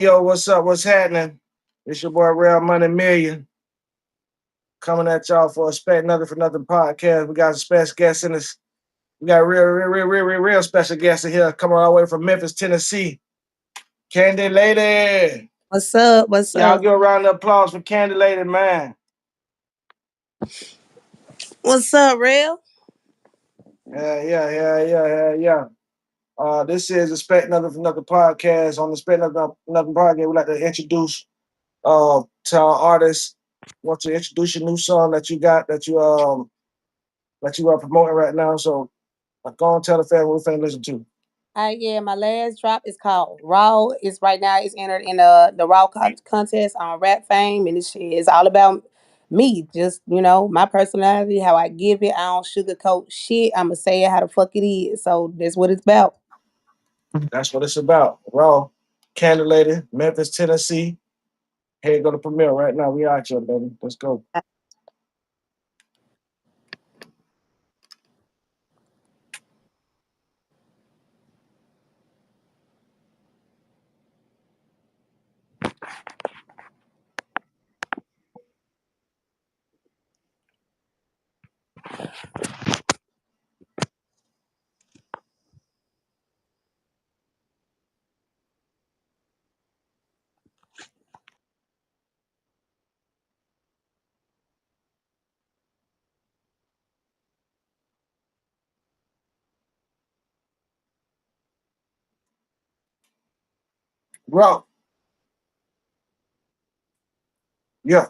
Yo, what's up? What's happening? It's your boy RELL Money Million coming at y'all for a Spec Nothing for Nothing podcast. We got a special guest in this. We got a real special guest in here coming all the way from Memphis, Tennessee. CANDE Lady. What's up? What's Y'all up? give a round of applause for CANDE Lady, man. What's up, Real? Yeah. This is a Spec Nothing for Nothing podcast. On the Spec Nothing for Nothing podcast, we like to introduce to our artists. Want to introduce your new song that you got that you are promoting right now. So go and tell the family what we're finna listen to. Yeah, my last drop is called Raw. It's right now. It's entered in the Raw contest on Rap Fame, and this shit is all about me. Just my personality, how I give it. I don't sugarcoat shit. I'ma say it how the fuck it is. So that's what it's about. That's what it's about. Raw, CANDE Lady, Memphis, Tennessee. Hey, go to premiere right now. We out here, baby. Let's go. Raw. Yeah.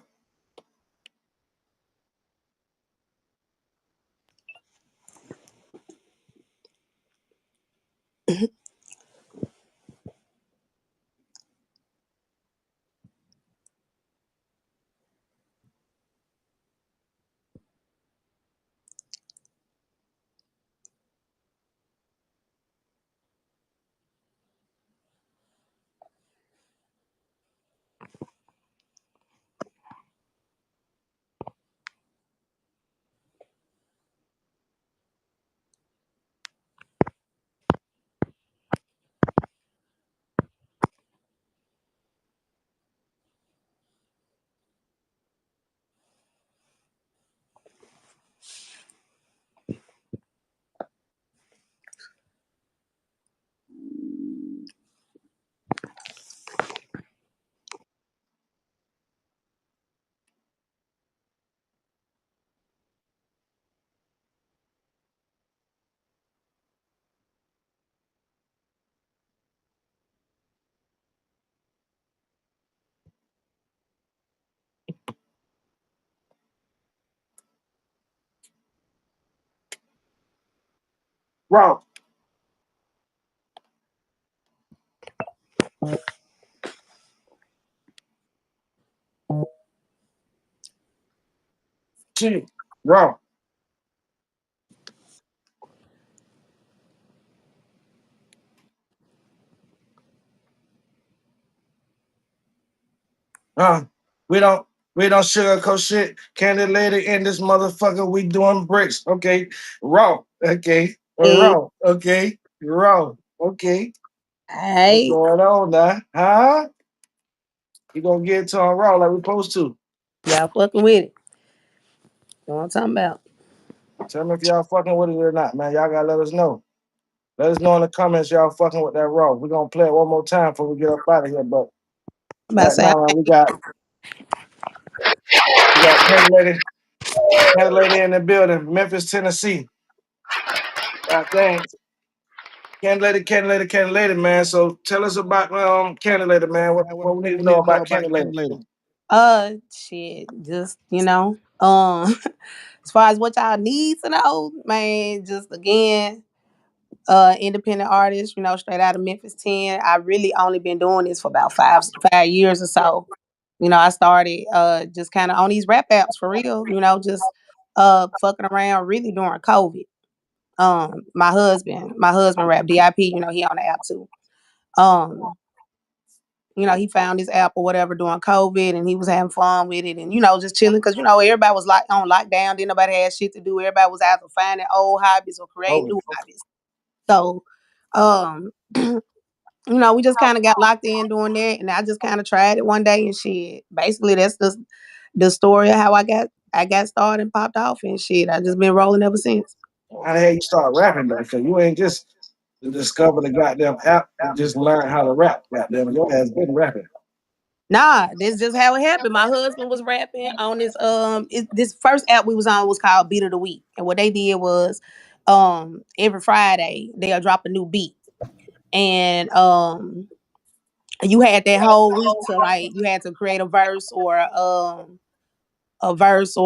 Raw. G. Raw. Uh, we don't we don't sugarcoat shit. CANDE Lady in this motherfucker. We doing bricks. Okay. Raw. Okay. Hey, Raw. Okay. Raw. Okay. What's hey, going on now? Huh? You gonna get to on Raw like we supposed to. y'all fucking with it. You know what I'm talking about? Tell me if y'all fucking with it or not, man. Y'all gotta let us know. Let us know in the comments y'all fucking with that Raw. We're gonna play it one more time before we get up out of here. But I'm about to right say, now we got CANDE Lady in the building, Memphis, Tennessee. God dang. CANDE Lady, man. So tell us about CANDE Lady, man. What we need to know about CANDE Lady. shit, just as far as what y'all need to know, man, just again, independent artist, straight out of Memphis 10. I really only been doing this for about 5 years or so. I started just kind of on these rap apps for real, just fucking around really during COVID. My husband rap DIP, he on the app too. Um, he found this app or whatever during COVID and he was having fun with it and just chilling because everybody was like on lockdown, didn't nobody had shit to do. Everybody was either finding old hobbies or creating Oh, new hobbies. So um we just kind of got locked in doing that, and I just kind of tried it one day and shit. Basically, that's the story of how I got started and popped off and shit. I just been rolling ever since. How the hell you start rapping though? Cause you ain't just discover the goddamn app and just learn how to rap. Goddamn, your ass been rapping. Nah, this just how it happened. My husband was rapping on this first app we was on was called Beat of the Week. And what they did was every Friday they'll drop a new beat. And you had that whole week to like you had to create a verse or a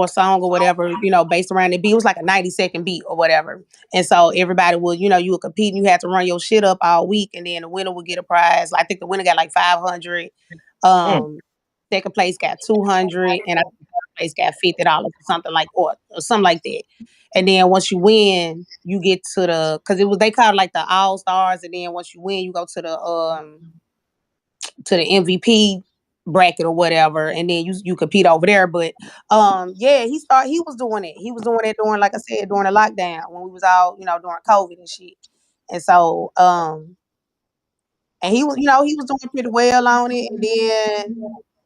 song or whatever, based around the beat. It was like a 90-second beat or whatever. And so everybody would, you would compete and you had to run your shit up all week and then the winner would get a prize. I think the winner got like 500. Mm. Um, Second place got 200 and I think third place got $50 or something or something like that. And then once you win, you get to because they called it like the all stars, and then once you win, you go to the MVP bracket or whatever, and then you compete over there. But yeah, he was doing it. He was doing it during, like I said, during the lockdown when we was all, during COVID and shit. And so and he was doing pretty well on it. And then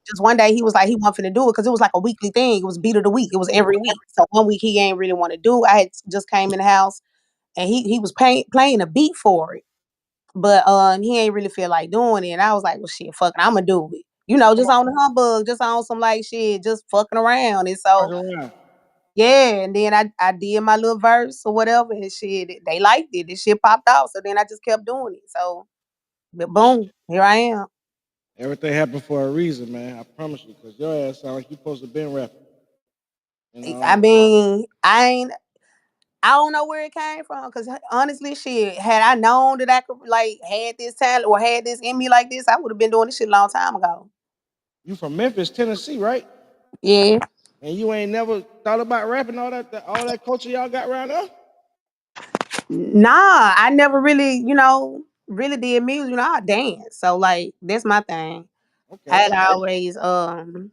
just one day he was like he wanted to do it because it was like a weekly thing. It was beat of the week. It was every week. So one week he ain't really want to do. I had just came in the house and he was playing a beat for it. But he ain't really feel like doing it. And I was like, well shit, fuck it, I'ma do it. Just on the humbug, just on some like shit, just fucking around. And Fuck so around. yeah, and then I did my little verse or whatever and shit. They liked it. This shit popped off. So then I just kept doing it. So but boom, here I am. Everything happened for a reason, man. I promise you, cause your ass sound like you supposed to been rapping. You I know. mean, I don't know where it came from because honestly, shit, had I known that I could like had this talent or had this in me like this, I would have been doing this shit a long time ago. You from Memphis, Tennessee, right? Yeah. And you ain't never thought about rapping all that culture y'all got around there? Nah, I never really, really did music. I dance. So like that's my thing. I Okay, had always been,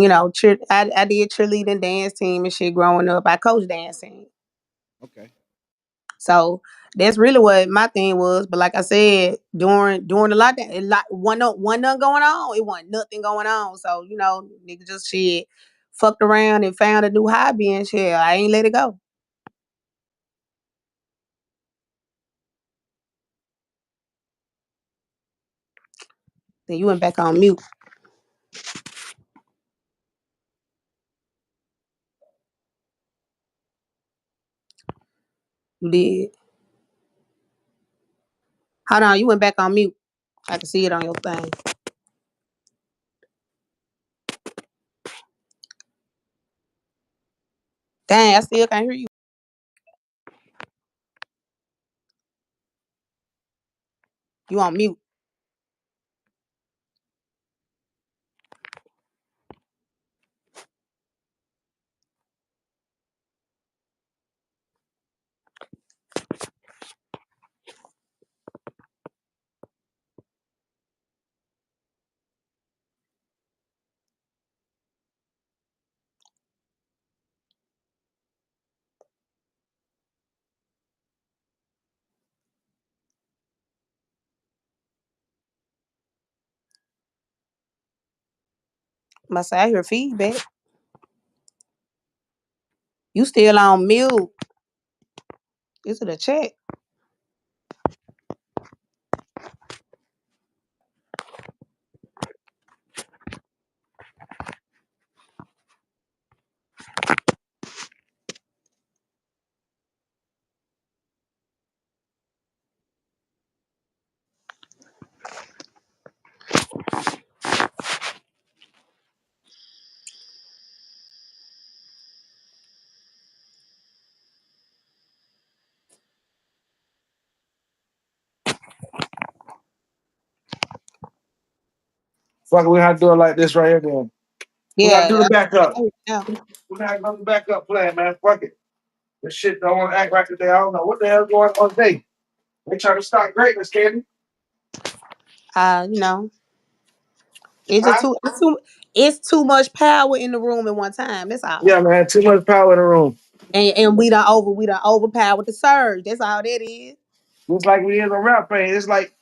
I did cheerleading dance team and shit growing up. I coached dancing. okay. So that's really what my thing was. But like I said, during the lockdown, wasn't nothing going on. It wasn't nothing going on. So, nigga just shit fucked around and found a new hobby and shit. I ain't let it go. Then you went back on mute. You did. Hold on, you went back on mute. I can see it on your thing. Dang, I still can't hear you. You on mute. Must say I hear feedback. You still on mute. Is it a check? Fuck it, we gotta do it like this right here, then. We gotta do Yeah. the backup. Yeah. We gotta go to the backup plan, man. Fuck it. This shit don't want to act right today. I don't know what the hell's going on today. They trying to start greatness, Candy. You know, it's just Huh? it's too much power in the room at one time. That's all. Yeah, man. Too much power in the room. And we done overpowered the surge. That's all that is. Just like we is on rap fame. It's like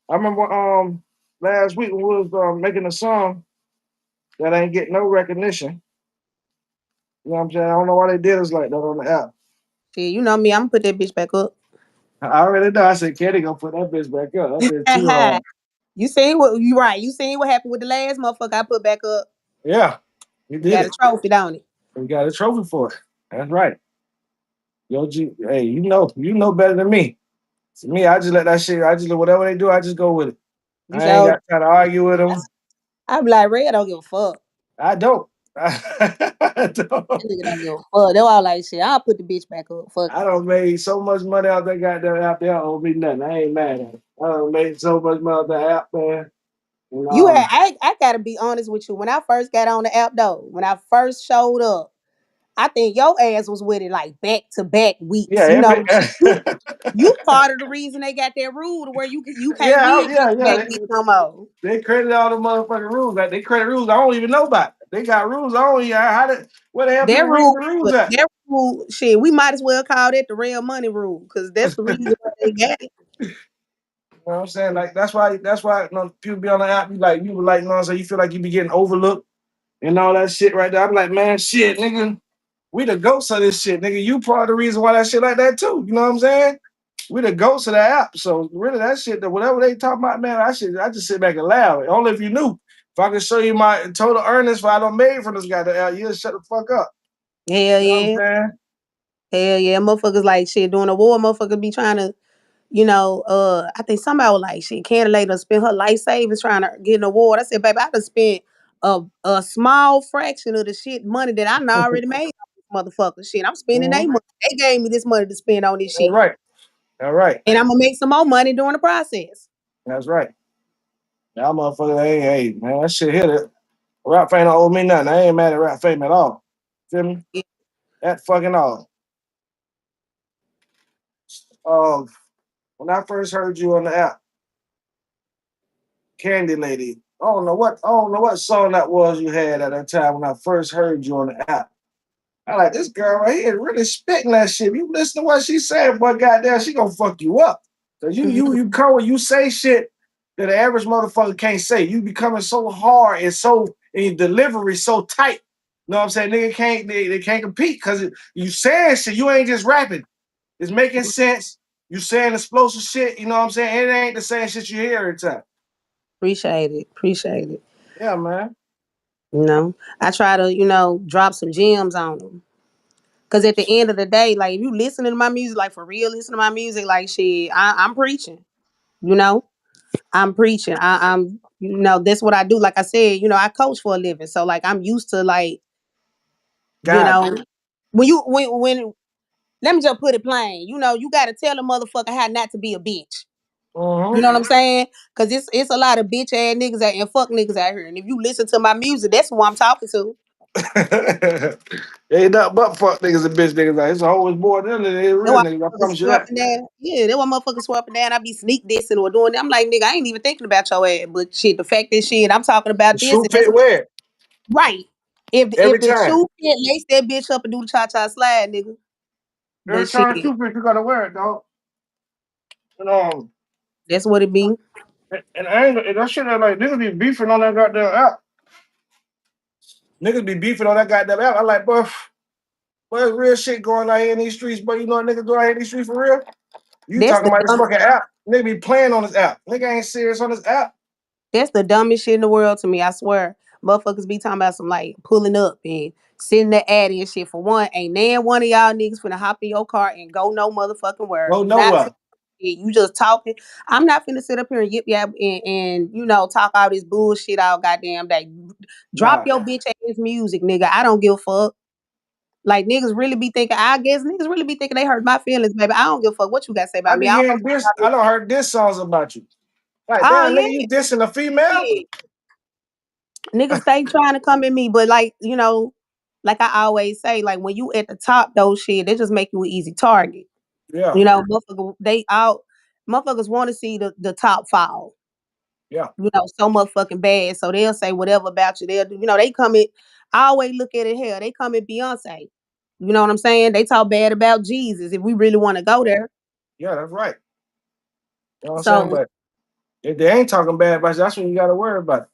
I remember last week when we was making a song that ain't getting no recognition. You know what I'm saying? I don't know why they did us like that on the app. Shit, you know me, I'm gonna put that bitch back up. I already know. I said, Kenny gonna put that bitch back up. That bitch too hard. You seen what you right. You seen what happened with the last motherfucker I put back up. Yeah, you You did got a it. trophy, don't it? We got a trophy for it. That's right. Yo, G, hey, you know better than me. To me, I just let that shit. I just let whatever they do. I just go with it. You I ain't showed got time to argue with them. I be like, Red don't give a fuck. I don't. I That don't. nigga don't give a fuck. They all like shit. I'll put the bitch back up. Fuck I it. don't made so much money out that goddamn app. They don't owe me nothing. I ain't mad at it. I don't made so much money out that app, man. And, You had I gotta be honest with you. When I first got on the app though, when I first showed up, I think your ass was with it like back to back yeah, weeks. You know, you yeah, you part of the reason they got that rule to where you can't yeah. be back to back weeks no more. They credit all the motherfucking rules. Like they credit rules I don't even know about. They got rules I don't even how did where the hell people reading the rules at? That rule, shit, we might as well call that the real money rule because that's the reason why they got it. You know what I'm saying? Like that's why you know, people be on the app, you were like, you know what I'm saying, you feel like you be getting overlooked and all that shit right there. I'm like, man, shit, nigga, we the ghosts of this shit, nigga. You part of the reason why that shit like that too. You know what I'm saying? We the ghosts of the app. So really that shit, that whatever they talk about, man, I just sit back and laugh. Only if you knew. If I could show you my total earnings for I don't made from this guy, you'll shut the fuck up. Hell You know what yeah. I'm saying? Hell yeah. Motherfuckers like shit doing a war, motherfuckers be trying to, I think somebody was like, shit, CANDE Lady done spent her life savings trying to get an award. I said, baby, I done spent a small fraction of the shit money that I done already made on this motherfucker. Shit, I'm spending their Mhm. money. They gave me this money to spend on this All shit. right. All right. And I'm gonna make some more money during the process. That's right. Y'all motherfucker, hey, man, that shit hit it. Rap Fame don't owe me nothing. I ain't mad at Rap Fame at all. Feel me? Yeah. At fucking all. Um, when I first heard you on the app, Candy Lady. I don't know what song that was you had at that time when I first heard you on the app. I like this girl right here really spitting that shit. You listen to what she said, boy, goddamn, she gonna fuck you up. Cause you come when you say shit that the average motherfucker can't say. You becoming so hard and your delivery so tight. You know what I'm saying? Nigga can't they can't compete because you saying shit. You ain't just rapping. It's making sense. You saying explosive shit. You know what I'm saying? It ain't the same shit you hear every time. Appreciate it. Appreciate it. Yeah, man. I try to, drop some gems on them. Cause at the end of the day, like if you listening to my music, like for real, listen to my music, like shit, I'm preaching. You know, I'm preaching. I'm, that's what I do. Like I said, I coach for a living, so like I'm used to like, you God. know, when let me just put it plain. You got to tell a motherfucker how not to be a bitch. You Mm-hmm. know what I'm saying? Cause it's a lot of bitch ass niggas out and fuck niggas out here, and if you listen to my music, that's who I'm talking to. Ain't nothing but fuck niggas and bitch niggas. Like, it's always more than that. They That's real why niggas. I motherfuckers promise you swear up that. and down. Yeah, that's why motherfuckers swear up and down. I be sneak dissing or doing that. I'm like, nigga, I ain't even thinking about your ass. But shit, the fact that shit, I'm talking The about this shoe and that's fit where? right. If Every the time. shoe fit, lace that bitch up and do the cha cha slide, nigga. Every But shit, time the shoe fit, you gotta wear it, dog. And that's what it be. and I ain't and that shit that like niggas be beefing on that goddamn app. Niggas be beefing on that goddamn app. I like, bro, there's real shit going on here in these streets, but you know what niggas do out here in these streets for real? You That's talking the about this dumb, fucking app. Nigga be playing on this app. Nigga ain't serious on this app. that's the dumbest shit in the world to me. I swear, motherfuckers be talking about some like pulling up and sitting there adding shit. For one, ain't nan one of y'all niggas finna hop in your car and go no motherfucking where. Go You not nowhere. you just talking. I'm not finna sit up here and yip yap and talk all this bullshit all goddamn day. Drop Nah. your bitch ass music, nigga. I don't give a fuck. Like niggas really be thinking. I guess niggas really be thinking they hurt my feelings, baby. I don't give a fuck what you got to say I about me. be I don't know hearing this. about I don't heard this songs about you. Like, oh damn, yeah, nigga, you dissing a female? yeah. Niggas stay trying to come at me, but like like I always say, like when you at the top, those shit, they just make you an easy target. Yeah, Motherfuckers want to see the top fall. yeah, So motherfucking bad. So they'll say whatever about you. They'll do, they come at I always look at it here. They come at Beyonce. You know what I'm saying? They talk bad about Jesus if we really want to go there. yeah. That's right. You know what I'm saying? So But if they ain't talking bad about you, that's when you gotta worry about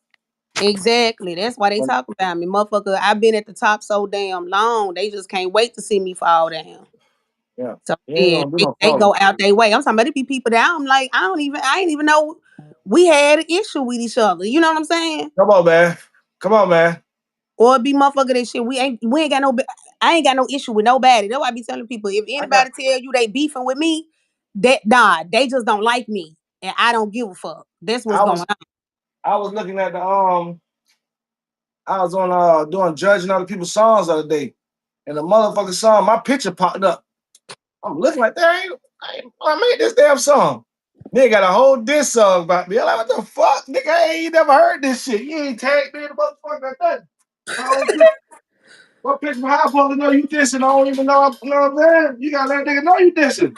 exactly, that's why they it. talk about me, motherfucker. I've been at the top so damn long. They just can't wait to see me fall down. Yeah. So You ain't yeah, gonna do they, no they falling. go out their way. I'm talking about it be people that I'm like, I ain't even know we had an issue with each other. You know what I'm saying? Come on, man. Come on, man. Or it be motherfucker that shit. We ain't got no. I ain't got no issue with nobody. That's why I be telling people if I got anybody tell you they beefing with me, that nah, they just don't like me, and I don't give a fuck. That's what's I going was on. I was looking at the I was on doing judging other people's songs the other day, and the motherfucking song, my picture popped up. I'm looking like that I made this damn song. Nigga got a whole diss song about me. I'm like, what the fuck? Nigga, I ain't never heard this shit. You ain't tagged me in the motherfucker like that. What picture how I supposed to know you dissing? I don't even know, you know what I'm saying? You gotta let nigga know you dissing.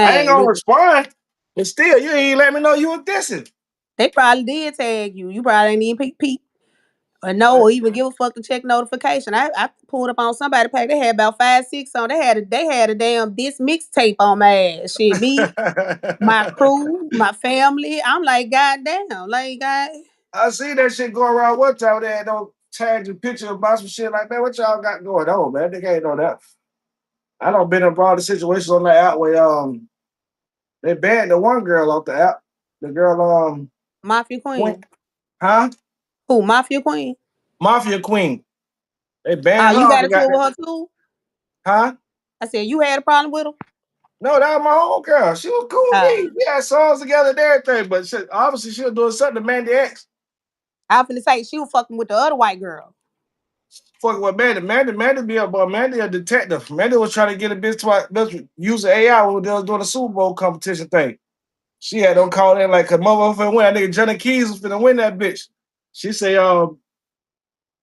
I ain't Man, gonna look, respond. But still, you ain't let me know you was dissing. they probably did tag you. You probably ain't even peep or know or even give a fuck to check notification. I pulled up on somebody page. They had about 5, 6 on. They had a damn this mixtape on my ass. Shit, me, my crew, my family. I'm like, God damn, like God. I see that shit going around one time. They had no tags and picture about some shit like that. What y'all got going on, man? Nigga ain't know that. I don't been involved in situations on that app where they banned the one girl off the app. The girl Mafia went, Queen. huh? Who? Mafia Queen. Mafia Queen. They Oh, banned her you off got the into it with goddamn, her too? huh? I said you had a problem with her. No, that was my own girl. She was cool with me. Oh, We had songs together and everything, but shit, obviously she was doing something to Mandy X. I was finna say she was fucking with the other white girl. Fucking with Mandy. Mandy be up, but Mandy a detective. Mandy was trying to get a bitch to use AI when they was doing the Super Bowl competition thing. She had them call in like a motherfucker win. That nigga Johnny Keys was finna win that bitch. She say, that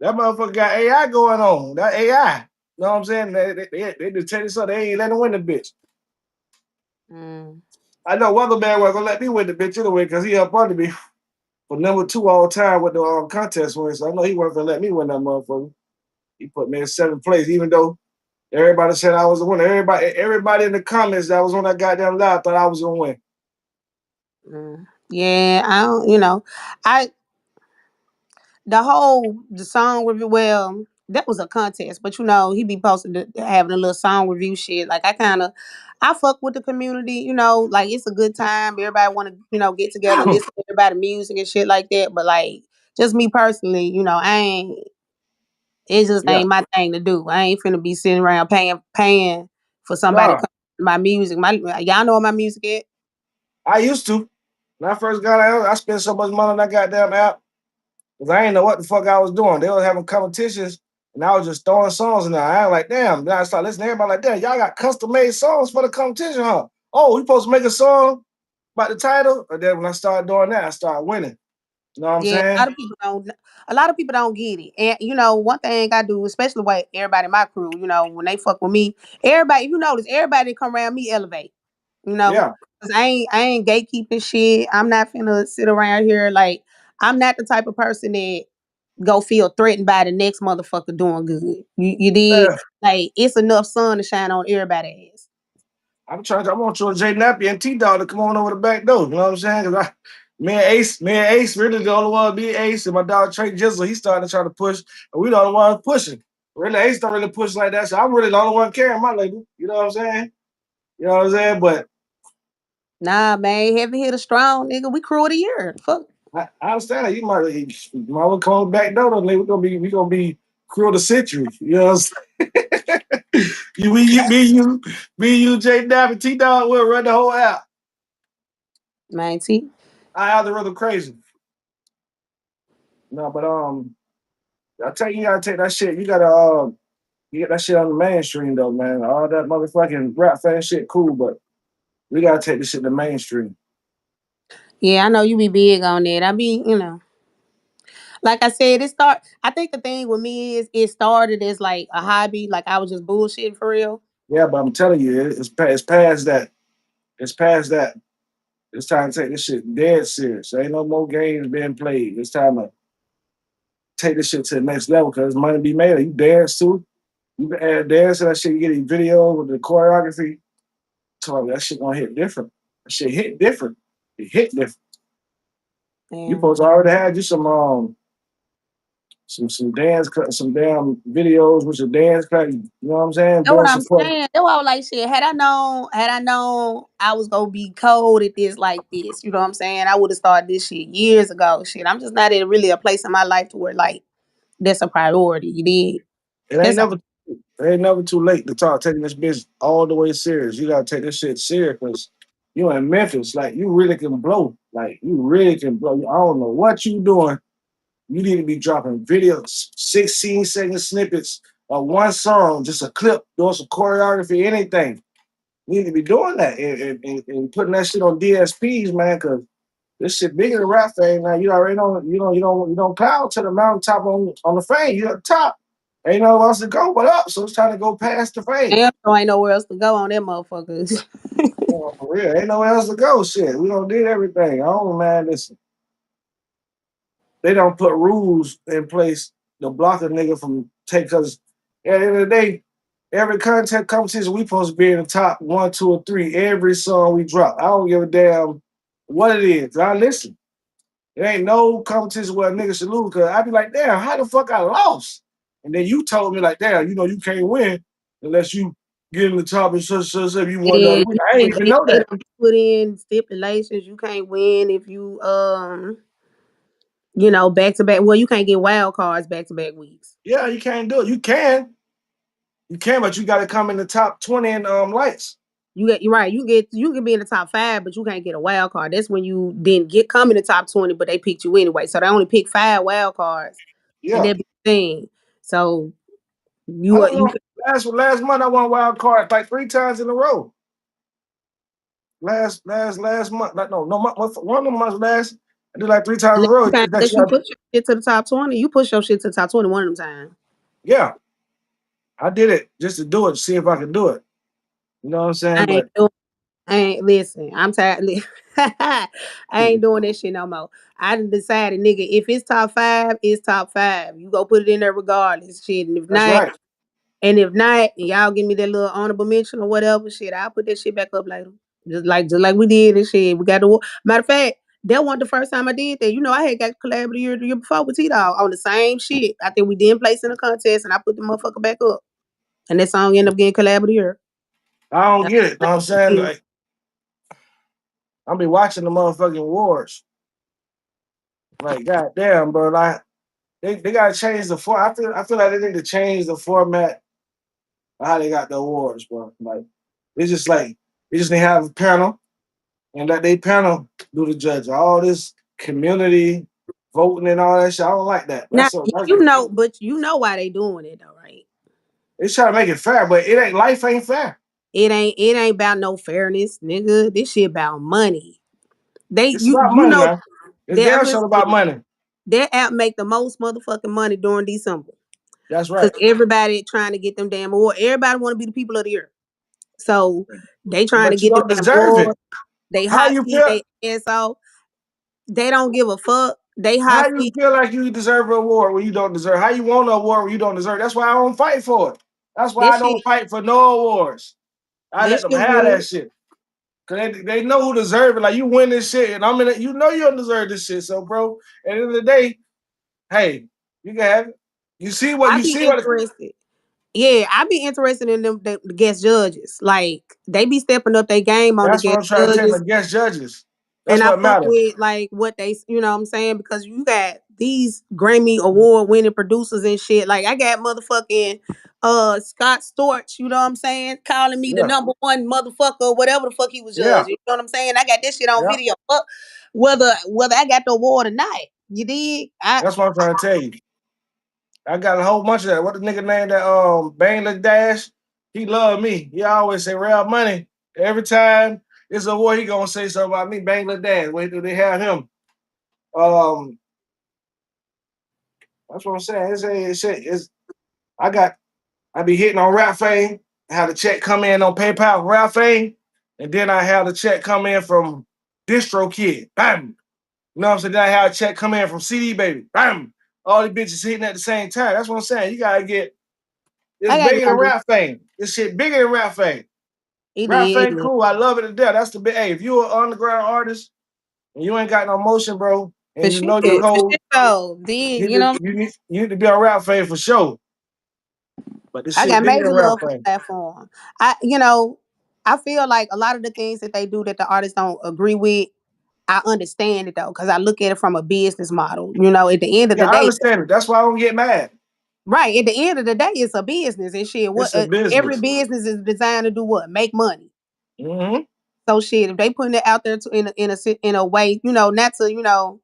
motherfucker got AI going on. That AI. You know what I'm saying? They detected something. They ain't letting win the bitch. Mm. I know Weatherman was gonna let me win the bitch anyway because he up under me for number 2 all time with the contest win. So I know he wasn't gonna let me win that motherfucker. He put me in 7th place, even though everybody said I was the winner. Everybody in the comments that was on that goddamn live thought I was gonna win. Mm. Yeah, I don't. I the song review. Well, that was a contest, but he be posting having a little song review shit. Like I fuck with the community. Like it's a good time. Everybody want to get together and listen to everybody music and shit like that. But like just me personally, I ain't. It just Yeah. ain't my thing to do. I ain't finna be sitting around paying for somebody to No, come to my music. Y'all know what my music is. I used to. When I first got out, I spent so much money on that goddamn app because I ain't know what the fuck I was doing. They was having competitions and I was just throwing songs in there. I was like, damn. Then I started listening to everybody like, damn, y'all got custom made songs for the competition, huh? Oh, we supposed to make a song about the title? And then when I started doing that, I started winning. You know what I'm Yeah, saying? a lot of people don't get it. And one thing I do, especially with everybody in my crew, when they fuck with me, everybody, if you notice, everybody that come around me elevate. You know, Yeah. 'Cause I ain't gatekeeping shit. I'm not finna sit around here like I'm not the type of person that go feel threatened by the next motherfucker doing good. You did Yeah. like it's enough sun to shine on everybody's ass. I want you and Jay Nappy and T Dog to come on over the back door. You know what I'm saying? Because me and Ace really the only one, me and Ace and my dog Trey Jizzle, he started to try to push, and we the only ones pushing. Really, Ace don't really push like that. So I'm really the only one carrying my label. You know what I'm saying? You know what I'm saying? But Nah, man, heavy hitter strong, nigga. We crew of the year. Fuck. I understand that you might want to come on the back door. Though, nigga. We gonna be crew of the century. You know what I'm saying? you, Jay Nappy, T Dog will run the whole out. Man, T. I have the rhythm crazy. No, but I tell you, you gotta take that shit. You gotta get that shit on the mainstream though, man. All that motherfucking rap fan shit, cool, but we gotta take this shit to mainstream. Yeah, I know you be big on that. I be, like I said, I think the thing with me is it started as like a hobby, like I was just bullshitting for real. Yeah, but I'm telling you, it's past that. It's past that. It's time to take this shit dead serious. There ain't no more games being played. It's time to take this shit to the next level because money be made. You dance too. You can add dance to that shit. You get a video with the choreography. So that shit gonna hit different. That shit hit different. be hit different. You And supposed to already have you some dance cut, some damn videos with your dance cut. You know what I'm saying? that's what Doing I'm support. saying. That's why I was like, shit. Had I known I was gonna be cold at this like this, you know what I'm saying? I would have started this shit years ago. Shit, I'm just not in really a place in my life to where like that's a priority. You did. It ain't That's all. never it ain't never too late to start taking this business all the way serious. You gotta take this shit serious because you in Memphis, like you really can blow. Like you really can blow. I don't know what you doing. You need to be dropping videos, 16-second snippets of one song, just a clip, doing some choreography, anything. You need to be doing that and putting that shit on DSPs, man, because this shit bigger than rap fame now. You already know, you don't cloud to the mountaintop on the fame. You're at the top. Ain't nowhere else to go but up. So it's time to go past the fame. Damn, so ain't nowhere else to go on that motherfucker. For real. Ain't nowhere else to go. Shit. We don't did everything. Oh man, listen. They don't put rules in place to block a nigga from take because at the end of the day, every content competition we supposed to be in the top one, two, or three every song we drop. I don't give a damn what it is. I listen. There ain't no competition where a nigga should lose because I'd be like, damn, how the fuck I lost? And then you told me like, damn, you can't win unless you get in the top and such you won the other And week. I ain't even know they that. don't put in stipulations. You can't win if you back to back. Well, you can't get wild cards back to back weeks. Yeah, you can't do it. You can, but you got to come in the top 20 in lights. You're right. You can be in the top 5, but you can't get a wild card. That's when you didn't come in the top 20, but they picked you anyway. So they only pick 5 wild cards, and Yeah, that be the thing. So I you don't know. you Last month I won wild card like 3 times in a row. Last month, like, no one of the months last. I did like 3 times in a row. That unless you you got, push your shit to the top 20, you push your shit to the top 20 one of them times. yeah, I did it just to do it, see if I could do it. You know what I'm I saying? ain't But doing. I ain't listen. I'm tired. I ain't doing that shit no more. I done decided, nigga, if it's top 5, it's top 5. You go put it in there regardless, shit. And if that's not, right. and y'all give me that little honorable mention or whatever, shit, I'll put that shit back up later. Just like we did and shit. We got the matter of fact, that wasn't the first time I did that. I had got collab the year before with T-Dog on the same shit. I think we didn't place in a contest and I put the motherfucker back up. And that song ended up getting collab of the year. I don't That's get it. Know what I'm saying? it. Like I'll be watching the motherfucking wars. Like goddamn, bro. Like they gotta change the format. I feel like they need to change the format of how they got the awards, bro. Like it's just like they just need to have a panel and let they panel do the judge. All this community voting and all that shit. I don't like that. Now That's but you know why they doing it though, right? it's trying to make it fair, but life ain't fair. It ain't about no fairness, nigga. This shit about money. They It's you about you money know now. It's that damn sure about listen, money. that app make the most motherfucking money during December. That's Cause right. everybody trying to get them damn award. Everybody want to be the people of the year. So they trying to But you get them don't damn deserve it. awards. They How hot you seat, feel? they ass off. They don't give a fuck. They How hot you seat. feel like you deserve an award when you don't deserve? How you want an award when you don't deserve? That's why I don't fight for it. That's why That I don't shit, fight for no awards. I that let shit them have weird. that shit. Cause they know who deserve it. Like you win this shit, and I'm in it. You know you don't deserve this shit. So, bro, at the end of the day, hey, you can have it. You see what I you be see what interested. Yeah, I be interested in them the guest judges. Like they be stepping up their game on the that's what guest I'm trying to tell you, judges. the guest judges. And That's I what fuck matters. with like what they, what I'm saying, because you got these Grammy award winning producers and shit. Like I got motherfucking Scott Storch, you know what I'm saying, calling me the Yeah, number one motherfucker, whatever the fuck he was yeah, judging. You know what I'm saying? I got this shit on yeah. video. Fuck whether I got the award or not. You dig? That's what I'm trying to tell you. I got a whole bunch of that. What the nigga named that Bangladesh? He loved me. He always say real money. Every time it's a war, he gonna say something about me, Bangladesh. Wait till they have him. Um, that's what I'm saying. I got I be hitting on Rap Fame, have the check come in on PayPal from Rap Fame, and then I have the check come in from Distro Kid. Bam. You know what I'm saying? Then I have a check come in from CD Baby. Bam. All these bitches hitting at the same time. That's what I'm saying. You gotta get it's I got bigger than numbers. Rap Fame. This shit bigger than Rap Fame. It Rap is. Fame cool. I love it to death. That's the big. Hey, if you're an underground artist, and you ain't got no motion, bro, For and you shit, know you're for cold, shit though. Then you know you need to be on rap fame for sure. But this I shit got bigger major than rap love for the fame. platform. I feel like a lot of the things that they do that the artists don't agree with, I understand it though, because I look at it from a business model. At the end of Yeah, the I day, understand it. That's why I don't get mad. right? At the end of the day, it's a business and shit. What It's a every business. business is designed to do what? Make money. Mm-hmm. So shit, if they putting it out there in a way, not to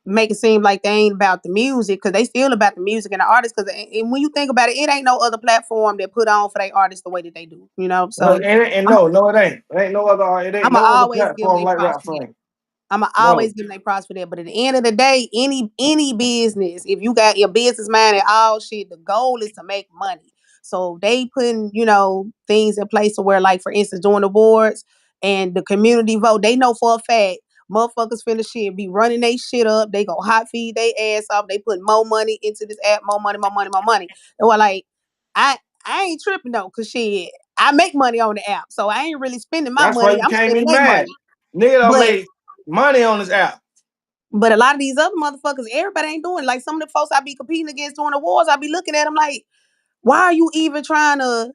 make it seem like they ain't about the music, because they still about the music and the artists. Because when you think about it, it ain't no other platform that put on for their artists the way that they do. So And I'm no, it ain't. It ain't no other. It ain't I'm no other always give them platform their like props rap for that. fame. I'ma No, always give them their props for that. But at the end of the day, any business, if you got your business mind and all shit, the goal is to make money. So they putting, things in place to where, like, for instance, doing awards and the community vote, they know for a fact motherfuckers finna shit be running they shit up. They go hot feed they ass off. They put more money into this app, more money, more money, more money. And we're like, I I ain't tripping though, cause shit, I make money on the app. So I ain't really spending my that's why money. you I'm can't be spending their mad. money. Nigga don't But make money on this app. But a lot of these other motherfuckers, everybody ain't doing it. Like some of the folks I be competing against during the wars, I be looking at them like, why are you even trying to,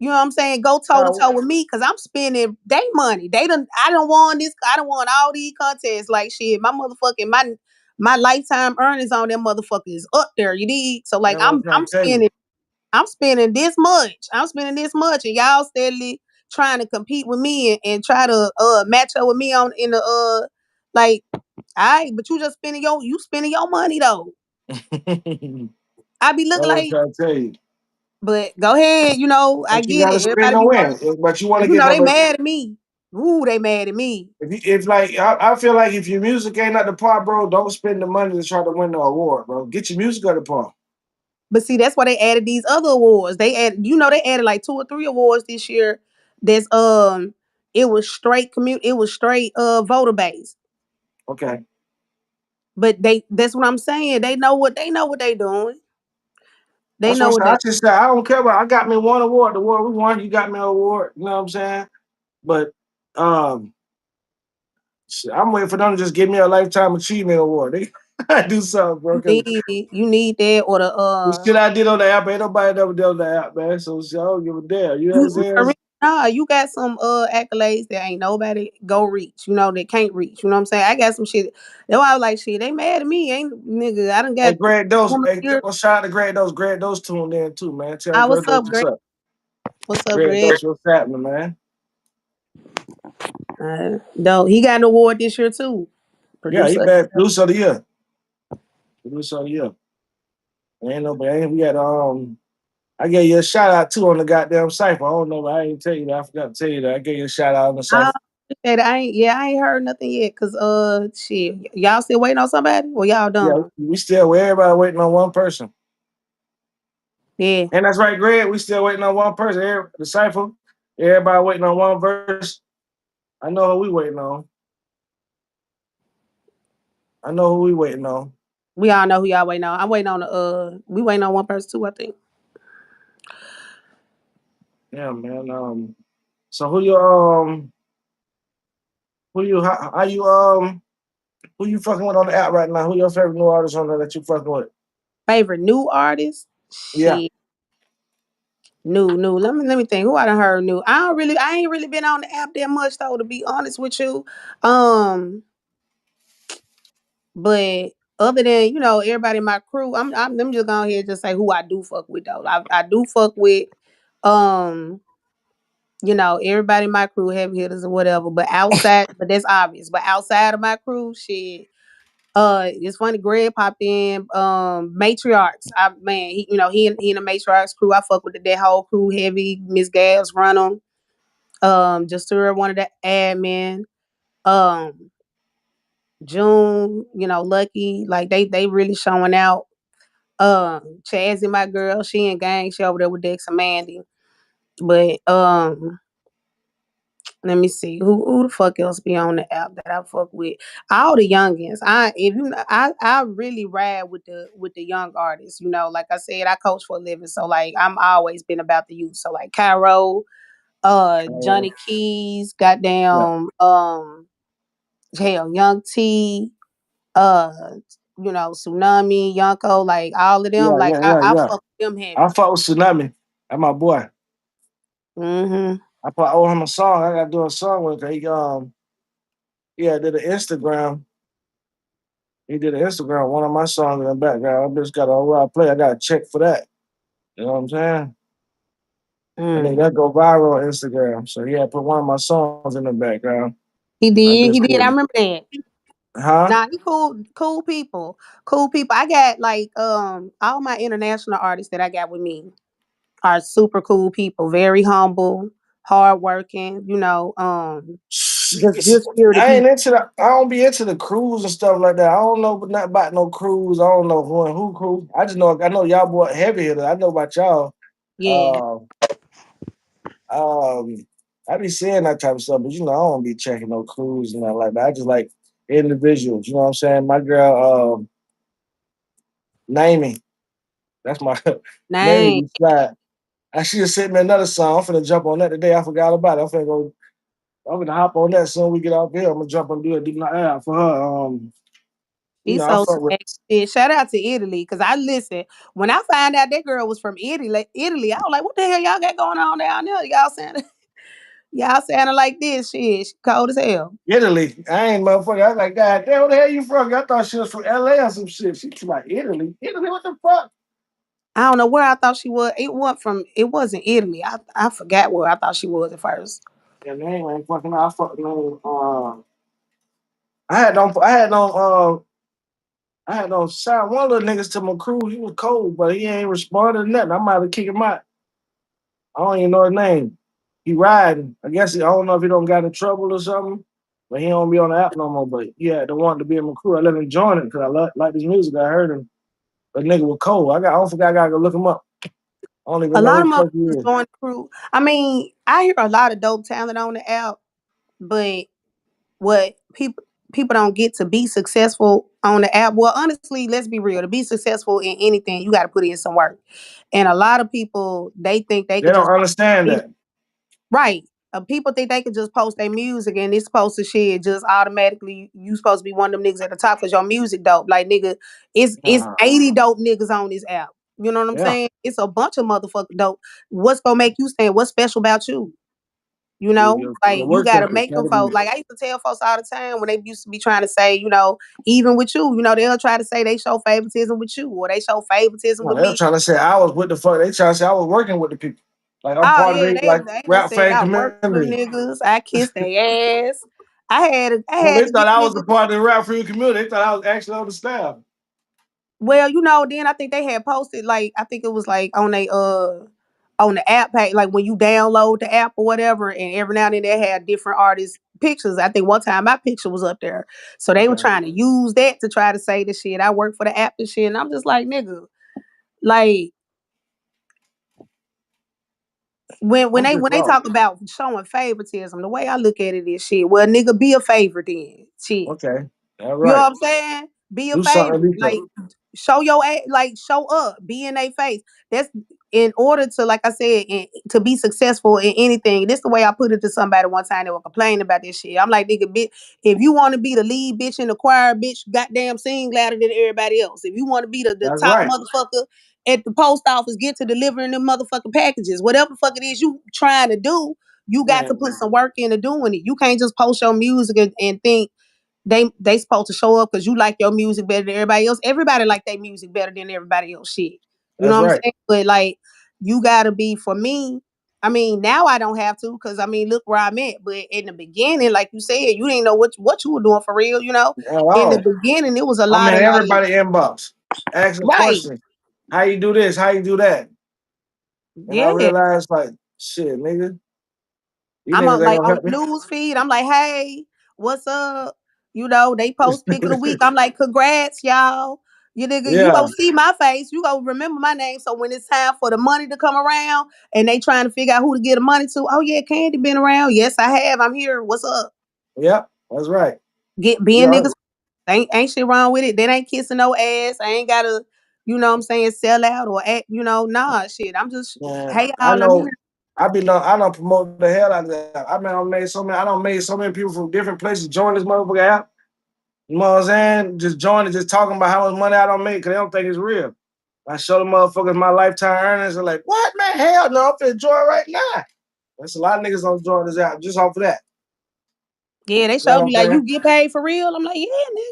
go toe to Uh, toe with me? Cause I'm spending they money. I don't want this, I don't want all these contests. Like shit, my lifetime earnings on them motherfuckers is up there, you dig? So like that's what I'm trying I'm to tell you. spending this much. I'm spending this much, and y'all steadily trying to compete with me and try to match up with me on in the like, all right, but you spending your money though. That's I be looking what I'm like, trying to tell you. but go ahead, I But you get gotta it. spend Everybody to be working, win. But you want but to get they number. mad at me. Ooh, they mad at me. If like I feel like if your music ain't at the par, bro, don't spend the money to try to win the award, bro. Get your music at the par. But see, that's why they added these other awards. They added like 2 or 3 awards this year. That's it was straight voter based. Okay. But that's what I'm saying. They know what they doing. They That's what know I'm what saying. I they just said I don't care about. I got me one award. The award we won, you got me an award. You know what I'm saying? But um, shit, I'm waiting for them to just give me a lifetime achievement award. They gotta do something, bro. Cause you need that or the the shit I did on the app, ain't nobody ever did on the app, man. So shit, I don't give a damn. You know what I'm saying? nah, you got some accolades that ain't nobody go reach, they can't reach. You know what I'm saying? I got some shit. That's why I was like, shit, they mad at me, ain't nigga. I done Hey, got Greg Dose. woman Hey, here. well, shout out to Greg Dose. Greg Dose tuned in too, man. Tell Greg What's Dose up, what's Greg? up. What's up, Greg Greg? Dose, what's happening, man? Though he got an award this year too. Yeah, he Producer. bad producer of the year. Producer of the year. Ain't nobody. We got I gave you a shout out too on the goddamn cipher. I don't know, but I ain't tell you that. I forgot to tell you that. I gave you a shout out on the I cipher. appreciate it. I ain't heard nothing yet. Cause shit, y'all still waiting on somebody? Well, y'all Yeah, done. we still everybody waiting on one person. Yeah. And that's right, Greg. We still waiting on one person. The cipher. Everybody waiting on one verse. I know who we waiting on. I know who we waiting on. We all know who y'all waiting on. I'm waiting on we waiting on one person too, I think. Yeah, man. So how you who you fucking with on the app right now? Who your favorite new artist on there that you fucking with? Favorite new artist? Yeah. Shit. New. Let me think. Who I done heard new? I ain't really been on the app that much though, to be honest with you. Um, but other than, everybody in my crew, I'm just going ahead and just say who I do fuck with though. I do fuck with um, everybody in my crew, heavy hitters or whatever. But that's obvious. But outside of my crew, shit. It's funny. Greg popped in. Matriarchs. He in the Matriarchs crew. I fuck with that whole crew heavy. Miss Gabs run them. Justura one of the admin. Um, June. Lucky. Like they really showing out. Chazzy, my girl. She in gang. She over there with Dex and Mandy. But let me see who the fuck else be on the app that I fuck with. All the youngins. I really ride with the young artists. Like I said, I coach for a living, so like I'm always been about the youth. So like Cairo, Uh, Johnny Keys, yeah. goddamn, hell, Young T, uh, Tsunami, Yonko, like all of them, Yeah, like yeah, I, yeah, I yeah. fuck with them I heavy. fuck with Tsunami. That's my boy. Mm-hmm. I owe him a song. I gotta do a song with him. Yeah, did an Instagram. He did an Instagram, one of my songs in the background. I just got a where I play. I got to check for that. You know what I'm saying? And then Mm. that go viral on Instagram. So he had put one of my songs in the background. He I did, he just did. I did. remember that. Huh? Nah, he cool people. Cool people. I got like all my international artists that I got with me are super cool people, very humble, hardworking, good spirited I ain't people. into the. I don't be into the cruise and stuff like that. I don't know nothing about no cruise. I don't know who and who cruise. I know y'all boy heavy hitter. I know about y'all. Yeah. Um, um, I be seeing that type of stuff, but I don't be checking no cruise and that like that. I just like individuals. You know what I'm saying? My girl, Naming. That's my name. Dang. Be slide. I should have sent me another song. I'm finna jump on that today. I forgot about it. I'm gonna hop on that soon we get off here. I'm gonna jump and do my ad for her. She's I so fuck with. swag. Yeah, shout out to Italy. Cause I listen, when I find out that girl was from Italy, I was like, what the hell y'all got going on down there? Y'all sounding like this shit. She cold as hell. Italy. I ain't motherfucker. I was like, God damn, where the hell you from? I thought she was from LA or some shit. She's like Italy. Italy, what the fuck? I don't know where I thought she was. It wasn't Italy. I forgot where I thought she was at first. Yeah, name ain't fucking I fucking name. I had no sound. One little niggas to my crew, he was cold, but he ain't responding to nothing. I might have kicked him out. I don't even know his name. He riding. I don't know if he don't got in trouble or something, but he don't be on the app no more. But yeah, the one to be in my crew. I let him join it because like his music. I heard him. But nigga was cold. I don't forget I gotta go look him up. I don't even A know lot who of the fuck he motherfuckers is. going through. I mean, I hear a lot of dope talent on the app, but what people don't get to be successful on the app. Well, honestly, let's be real. To be successful in anything, you got to put in some work. And a lot of people they think they They could don't just understand that. right. People think they could just post their music and it's supposed to shit just automatically. You supposed to be one of them niggas at the top because your music dope. Like nigga, it's Nah. 80 dope niggas on this app. You know what I'm Yeah. saying? It's a bunch of motherfucking dope. What's gonna make you stand? What's special about you? Your Like you work gotta ethic make them gotta folks. be. Like I used to tell folks all the time when they used to be trying to say, even with you, they'll try to say they show favoritism with you or they show favoritism No, with they're me. trying to say I was with the fuck. They trying to say I was working with the people. Like I'm Oh part of yeah, they they like they done rap said fan I worked with community. niggas. I kissed their ass. I Well, had they to thought get I was a niggas. part of the rap free community. They thought I was actually on the staff. Well, then I think they had posted like I think it was like on the app page, like when you download the app or whatever, and every now and then they had different artists' pictures. I think one time my picture was up there. So they were Okay. trying to use that to try to say the shit. I work for the app and shit. And I'm just like, nigga, like when I'm they just when they lost. talk about showing favoritism, the way I look at it is shit. Well, nigga, be a favorite then. Shit. Okay. All You know right. what I'm saying? Be a Do something. favorite. Be Like something. show up, be in their face. That's in order to, like I said, to be successful in anything. This the way I put it to somebody one time. They were complaining about this shit. I'm like, nigga, bitch, if you want to be the lead bitch in the choir, bitch, goddamn sing louder than everybody else. If you want to be the That's top right. motherfucker at the post office, get to delivering them motherfucking packages. Whatever the fuck it is you trying to do, you got to Man, put some work into doing it. You can't just post your music and think they supposed to show up because you like your music better than everybody else. Everybody like their music better than everybody else shit. You know that's what I'm right. saying? But like you gotta be for me. I mean, now I don't have to because I mean, look where I'm at. But in the beginning, like you said, you didn't know what you were doing for real. At In the all. beginning, it was a I'm lot in of like, everybody inbox. Asking right, questions. How you do this? How you do that? And I yeah. realized like, shit, nigga, these I'm niggas ain't like gonna on help the me. news feed. I'm like, hey, what's up? They post pick of the week. I'm like, congrats, y'all. You nigga, you Yeah. gonna see my face. You gonna remember my name. So when it's time for the money to come around and they trying to figure out who to get the money to, oh yeah, Candy been around. Yes, I have. I'm here. What's up? Yep. That's right. Get Yeah. being niggas ain't shit wrong with it. That ain't kissing no ass. I ain't gotta, sell out or act, nah shit. I'm just Man, hey y'all, I'm here. I don't promote the hell out of that. I don't made so many people from different places join this motherfucker app. You know what I'm saying? Just join it, just talking about how much money I don't make because they don't think it's real. I show the motherfuckers my lifetime earnings. They're like, what, man? Hell no, I'm finna join right now. There's a lot of niggas don't join this app just off of that. Yeah, they You know showed what me I'm like saying? you get paid for real. I'm like, yeah, nigga.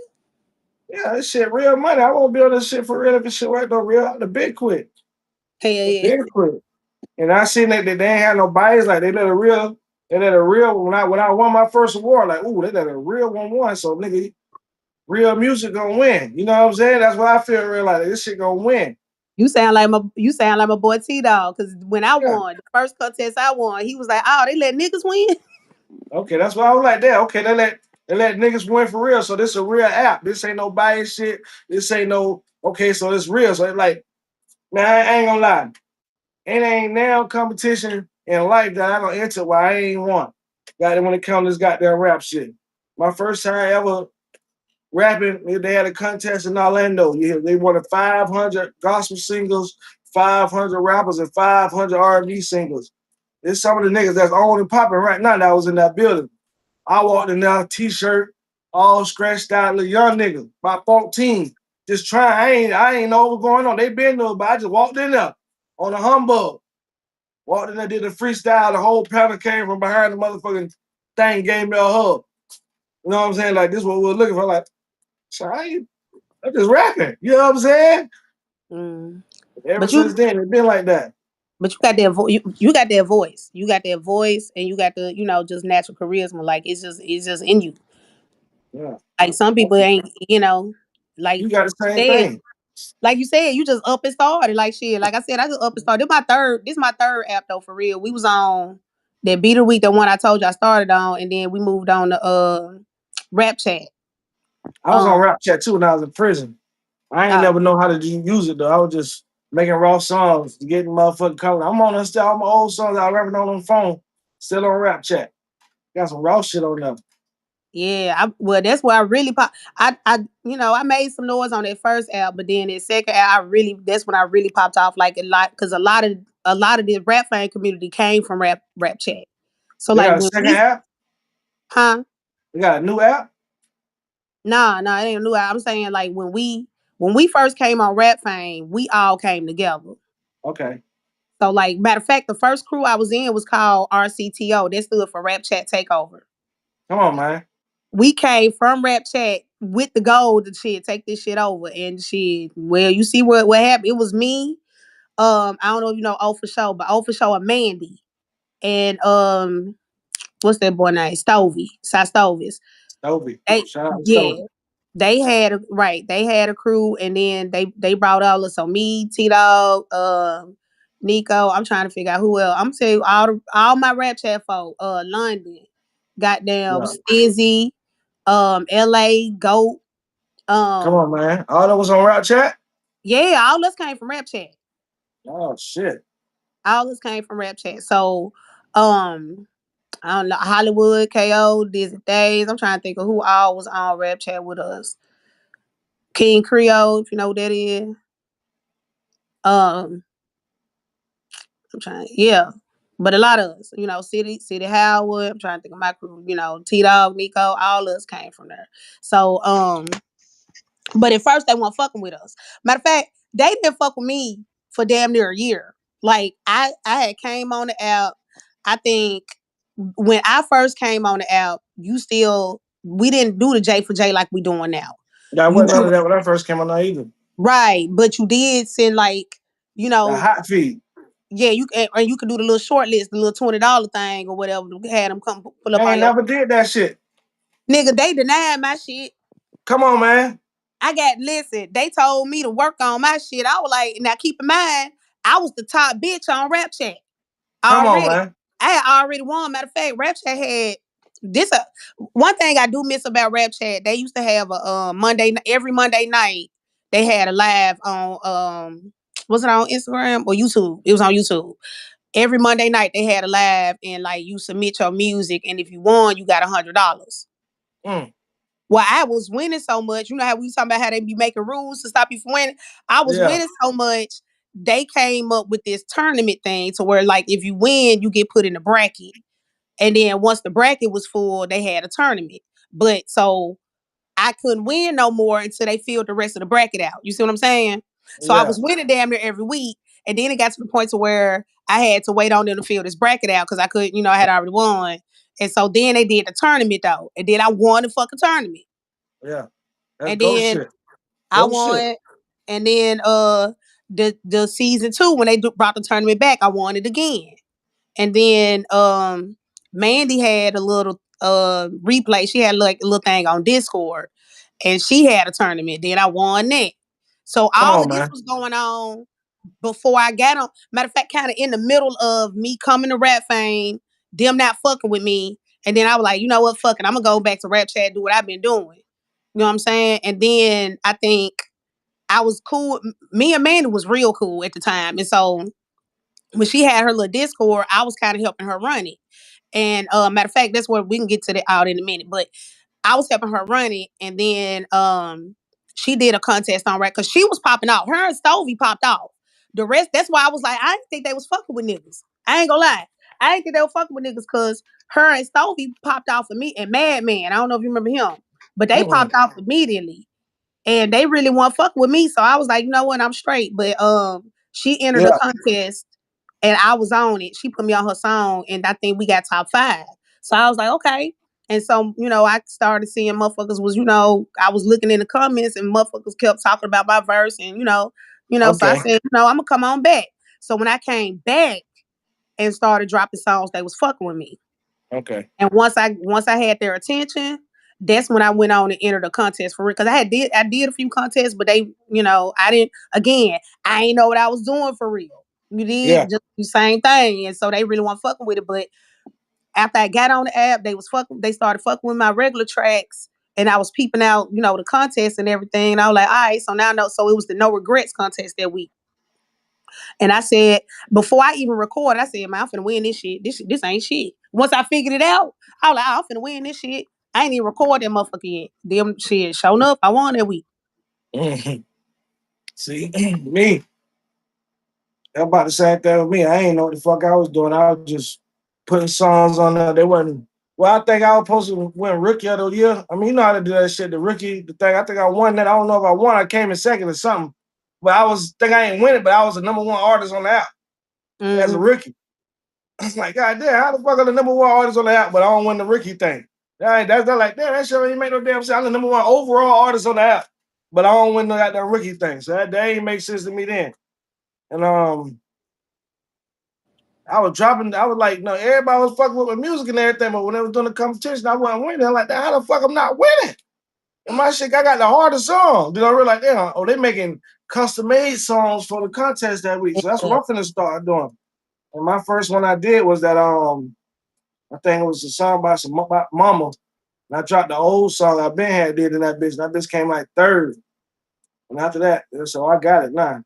Yeah, this shit real money. I won't be on this shit for real if this shit work no real. The big quit. Hell The yeah. big quit. And I seen that they ain't had no bias. Like they let a real when I won my first award, like, ooh, they let a real one won. So nigga, real music gonna win. You know what I'm saying? That's what I feel real like this shit gonna win. You sound like my boy T Dog. Cause when I Yeah. won the first contest I won, he was like, "Oh, they let niggas win." Okay, that's why I was like that. Okay, they let niggas win for real. So this a real app. This ain't no bias shit. This ain't no okay, so it's real. So it's like, man, I ain't gonna lie. It ain't now competition in life that I gonna enter where I ain't won. Got it when it comes to this goddamn rap shit. My first time ever rapping, they had a contest in Orlando. Yeah, they wanted 500 gospel singles, 500 rappers, and 500 R&B singles. There's some of the niggas that's on and popping right now that was in that building. I walked in there, t-shirt, all scratched out, little young nigga, about 14. Just trying. I ain't know what's going on. They been there, but I just walked in there on a humbug. Walked in there, did a freestyle. The whole panel came from behind the motherfucking thing, gave me a hug. You know what I'm saying? Like, this is what we were looking for. Like, so I'm just rapping. You know what I'm saying? Mm. Ever But since you, then, it's been like that. but you got that you got that voice. You got that voice, and you got the just natural charisma. Like it's just in you. Yeah. Like some people ain't, like You got the same said, thing. like you said, you just up and started. Like shit. Like I said, I just up and started. This my third app though for real. We was on that Beat of the Week, the one I told you I started on, and then we moved on to Rap Chat. I was on Um, Rap Chat too when I was in prison. I ain't oh never know how to use it though. I was just making raw songs, getting motherfucking color. I'm on still all my old songs I rapping on the phone, still on Rap Chat. Got some raw shit on there. yeah, well that's where I really pop. I made some noise on that first app, but then that second app, that's when I really popped off like a lot because a lot of this rap fan community came from rap chat. So They like got a when second we, app. huh? They got a new app. Nah, it ain't new. I'm saying like when we first came on Rap Fame, we all came together. Okay, So like matter of fact, the first crew I was in was called RCTO. That stood for Rap Chat Takeover. come on, man. We came from Rap Chat with the goal to shit take this shit over and shit. Well, you see what happened? It was me. I don't know if you know O for Show, but O for Show and Mandy and what's that boy name? Stovies. Stovey. They Shout out to yeah. Stovey. They had a crew, and then they brought all us. So me, T Dog, Nico. I'm trying to figure out who else. I'm tell you all my rap chat folk. London, goddamn Yeah. Stizzy, L.A. Goat. Come on, Um, man. All that was on Rap Chat. yeah, all us came from rap chat. Oh shit. All us came from rap chat. So, um, I don't know Hollywood, KO, Dizzy Days. I'm trying to think of who all was on rap chat with us. King Creole, if you know what that is. Um, I'm trying, yeah. But a lot of us, City Howard, I'm trying to think of my crew, T Dog, Nico, all of us came from there. So, but at first they weren't fucking with us. Matter of fact, they didn't fuck with me for damn near a year. Like I had came on the app. I think when I first came on the app, we didn't do the J for J like we doing now. Yeah, I You wasn't none of that when I first came on there either. right, but you did send like, you The know, hot feed. yeah, you could do the little short list, the little $20 thing or whatever. Had them come pull up I on ain't your never did that shit. nigga. They denied my shit. Come on, man. Listen. They told me to work on my shit. I was like, now keep in mind, I was the top bitch on Rap Chat Come on, already. man. I had already won. Matter of fact, Rap Chat had this. One thing I do miss about Rap Chat, they used to have a every Monday night. They had a live on was it on Instagram or YouTube? It was on YouTube. Every Monday night they had a live and like you submit your music and if you won, you got $100. Mm. Well, I was winning so much. You know how we talking about how they be making rules to stop you from winning? I was Yeah. winning so much they came up with this tournament thing to where like if you win, you get put in a bracket. And then once the bracket was full, they had a tournament. But so I couldn't win no more until they filled the rest of the bracket out. You see what I'm saying? So I Yeah, was winning damn near every week. And then it got to the point to where I had to wait on them to fill this bracket out because I couldn't, I had already won. And so then they did the tournament though. And then I won the fucking tournament. yeah. That's And go then shit. I Go shit. won. And then the season 2, when they brought the tournament back, I won it again. And then Mandy had a little replay. She had like a little thing on Discord, and she had a tournament. Then I won that. So Come all on, of this man. was going on before I got on. Matter of fact, kind of in the middle of me coming to rap fame, them not fucking with me, and then I was like, you know what, fuck it, I'm gonna go back to rap chat, do what I've been doing. You know what I'm saying? And then I think I was cool. Me and Mandy was real cool at the time, and so when she had her little Discord, I was kind of helping her run it. And matter of fact, that's where we can get to that out in a minute. But I was helping her run it, and then she did a contest on rap because she was popping off. Her and Stovey popped off. The rest, that's why I was like, I didn't think they was fucking with niggas. I ain't gonna lie. I didn't think they were fucking with niggas because her and Stovey popped off for me and Madman. I don't know if you remember him, but they Mm-mm. popped off immediately. And they really want fuck with me. So I was like, you know what, I'm straight. But she entered a Yeah. contest and I was on it. She put me on her song and I think we got top 5. So I was like, okay. And so, I started seeing motherfuckers was, I was looking in the comments and motherfuckers kept talking about my verse and so I Okay. said, I'm gonna come on back. So when I came back and started dropping songs, they was fucking with me. Okay. And once I had their attention, that's when I went on and entered a contest for real. Cause I did a few contests, but they, I didn't again, I ain't know what I was doing for real. You did Yeah. just the same thing. And so they really weren't fucking with it. But after I got on the app, they started fucking with my regular tracks. And I was peeping out, the contest and everything. And I was like, all right, so now I know. So it was the no regrets contest that week. And I said, before I even recorded, I said, man, I'm finna win this shit. This ain't shit. Once I figured it out, I was like, I'm finna win this shit. I ain't even record that motherfucker yet. Them shit, showing up, I won that week. Mhm. See, me, I'm about the same thing with me. I ain't know what the fuck I was doing. I was just putting songs on there. They wasn't. Well, I think I was supposed to win rookie of the year. I mean, you know how to do that shit. The rookie, the thing. I think I won that. I don't know if I won. I came in second or something. But think I ain't win it. But I was the number one artist on the app as a Mm-hmm. rookie. I was like, God damn, how the fuck are the number one artist on the app? But I don't win the rookie thing. That's like, damn, that shit ain't make no damn sense. I'm the number one overall artist on the app, but I don't win that rookie thing. So that ain't make sense to me then. And I was dropping. I was like, no, everybody was fucking with my music and everything, but when they was doing the competition, I wasn't winning. I'm like, how the fuck I'm not winning? And my shit, I got the hardest song. Then I realized, damn, they making custom made songs for the contest that week. So that's what I'm finna start doing. And my first one I did was that I think it was a song by some mama. And I dropped the old song I been had did in that bitch. And that bitch came like third. And after that, so I got it now.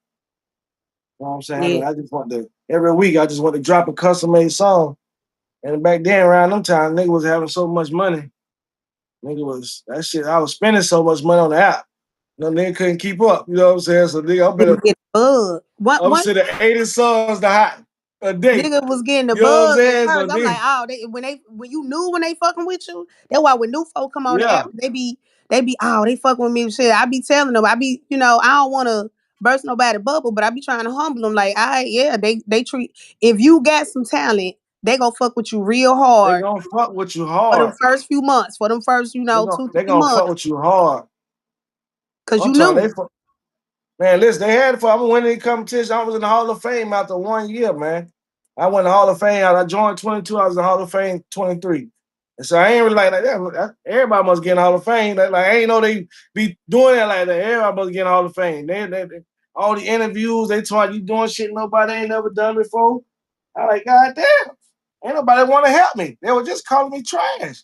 You know what I'm saying? Yeah. I just want to every week I just want to drop a custom made song. And back then around them time, nigga was having so much money. Nigga was that shit. I was spending so much money on the app. No nigga couldn't keep up. You know what I'm saying? So nigga, Nigga get the bug. I'm One sending 80 songs to hot a day. nigga was getting the You know what I'm bug at saying? So first. I'm like, nigga, oh, when you knew when they fucking with you, that's why when new folk come on the yeah, app, they be oh, they fucking with me and shit. I be telling them, I don't want to burst nobody bubble, but I be trying to humble them. Like, yeah, they treat if you got some talent, they gonna fuck with you real they hard gonna fuck with you for them hard. first few months, for them first, two, They three gonna fuck months, with you hard. cause I'm you talking they knew. fuck. Man, listen, they had it for. I went in the competition. I was in the Hall of Fame after 1 year, man. I went to the Hall of Fame. I joined 22. I was in the Hall of Fame 23. And so I ain't really like that. Everybody must get in the Hall of Fame. Like, I ain't know they be doing that like that. Everybody must get in the Hall of Fame. All the interviews, they told you doing shit nobody ain't never done before. I like, God damn. Ain't nobody want to help me. They were just calling me trash.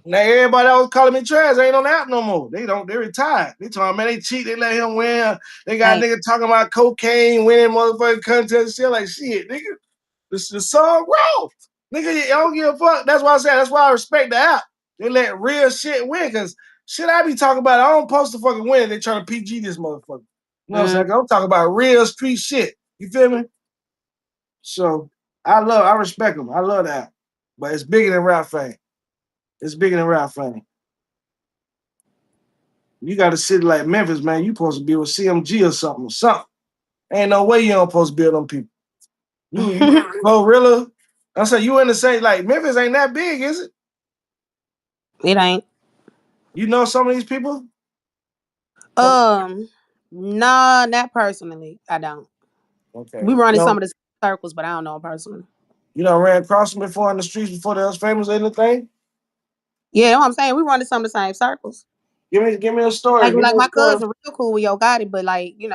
Now everybody that was calling me trash ain't on the app no more. They retired. They talking, man, they cheat, they let him win. They got Hey, niggas talking about cocaine, winning motherfucking contests, shit like shit, nigga. The song raw. Nigga, you don't give a fuck. That's why I said, that's why I respect the app. They let real shit win, cause shit I be talking about, I don't post to fucking win. They trying to PG this motherfucker. You know what I'm saying? I'm talking about real street shit. You feel me? So I respect them. I love that. But it's bigger than rap fame. It's bigger than rap fame. You got a city like Memphis, man. You supposed to be with CMG or something. Something. Ain't no way you don't supposed to be with them people. You Gorilla. I said you in the same like Memphis ain't that big, is it? It ain't. You know some of these people? Um, nah, not personally. I don't. Okay. We run in some No, of the circles, but I don't know them personally. you know ran across them before in the streets before they was famous or anything? Yeah, you know what I'm saying? We run in some of the same circles. Give me a story. Like Give me a my story. cousin real cool with Yo Gotti, but like, Give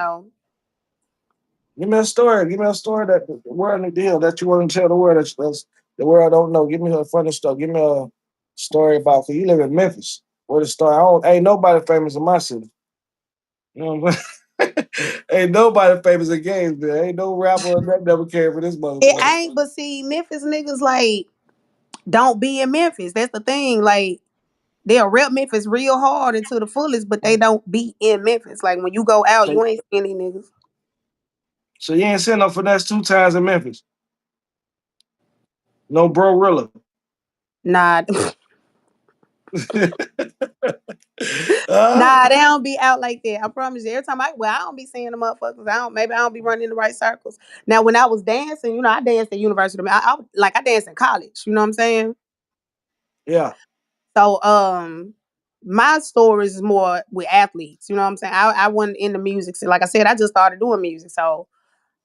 me a story. Give me a story that the world need to hear that you want to tell the world that's the world don't know. Give me a funny story. Give me a story about because you live in Memphis. Where the story? I don't, ain't nobody famous in my city. You know what I'm saying? Ain't nobody famous in games, man. Ain't no rapper that never came for this it motherfucker. ain't, but see, Memphis niggas like don't be in Memphis. That's the thing. Like they'll rep Memphis real hard and to the fullest, but they don't be in Memphis. Like when you go out, So, you ain't seeing these niggas. so you ain't seen no finesse 2 times in Memphis. No bro Rilla. Nah, uh, nah, they don't be out like that. I promise you. Every time I don't be seeing the motherfuckers. Maybe I don't be running in the right circles. Now, when I was dancing, I danced at university. I danced in college. You know what I'm saying? yeah. So, my stories is more with athletes. You know what I'm saying? I wasn't in the music scene. Like I said, I just started doing music, so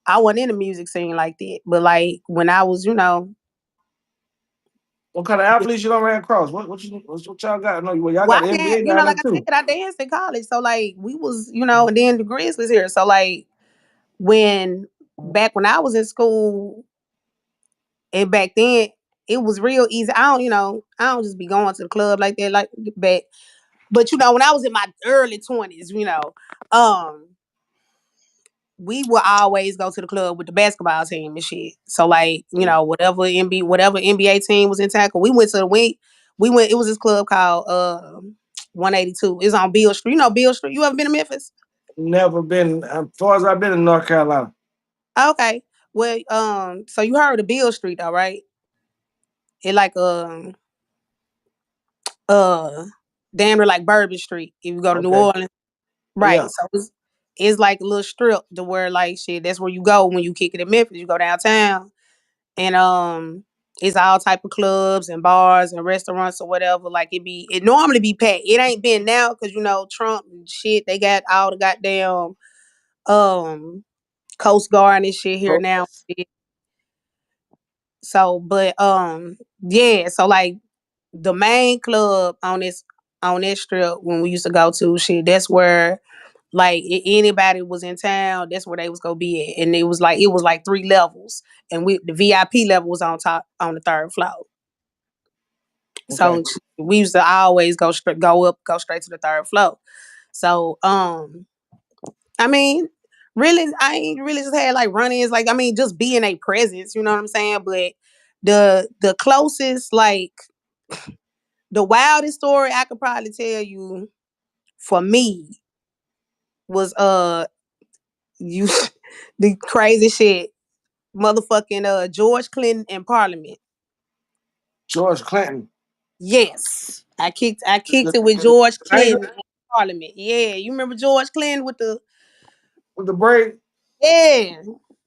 I wasn't in the music scene like that. But like when I was, What kind of athletes you don't ran across? What y'all got? No, well, y'all well, got the I did, NBA down there like I too. said, I danced in college. So like we was, and then the Grizzlies here. So like when back when I was in school and back then it was real easy. I don't just be going to the club like that, like back. But when I was in my early 20s, um, we would always go to the club with the basketball team and shit. So like, whatever NBA team was in town, we went to the we went, it was this club called 182. It's on Beale Street. You know Beale Street. You ever been to Memphis? Never been as far as I've been in North Carolina. Okay. Well, so you heard of Beale Street though, right? It like uh damn near like Bourbon Street if you go to New Okay. Orleans. Right. Yeah. So it's like a little strip to where like shit, that's where you go when you kick it in Memphis. You go downtown and it's all type of clubs and bars and restaurants or whatever. Like it normally be packed. It ain't been now because Trump and shit, they got all the goddamn um Coast Guard and shit here Oh, now. So but yeah, so like the main club on this strip when we used to go to shit, that's where like anybody was in town, that's where they was gonna be at. And it was like 3 levels. And the VIP level was on top on the third floor. okay. So we used to always go straight to the third floor. So I mean, really I ain't really just had like run-ins, like I mean just being a presence, you know what I'm saying? But the closest, like the wildest story I could probably tell you for me was you the crazy shit. Motherfucking George Clinton in Parliament. George Clinton. Yes. I kicked The, it with the George Clinton singer in Parliament. Yeah. You remember George Clinton with the with the braid. yeah.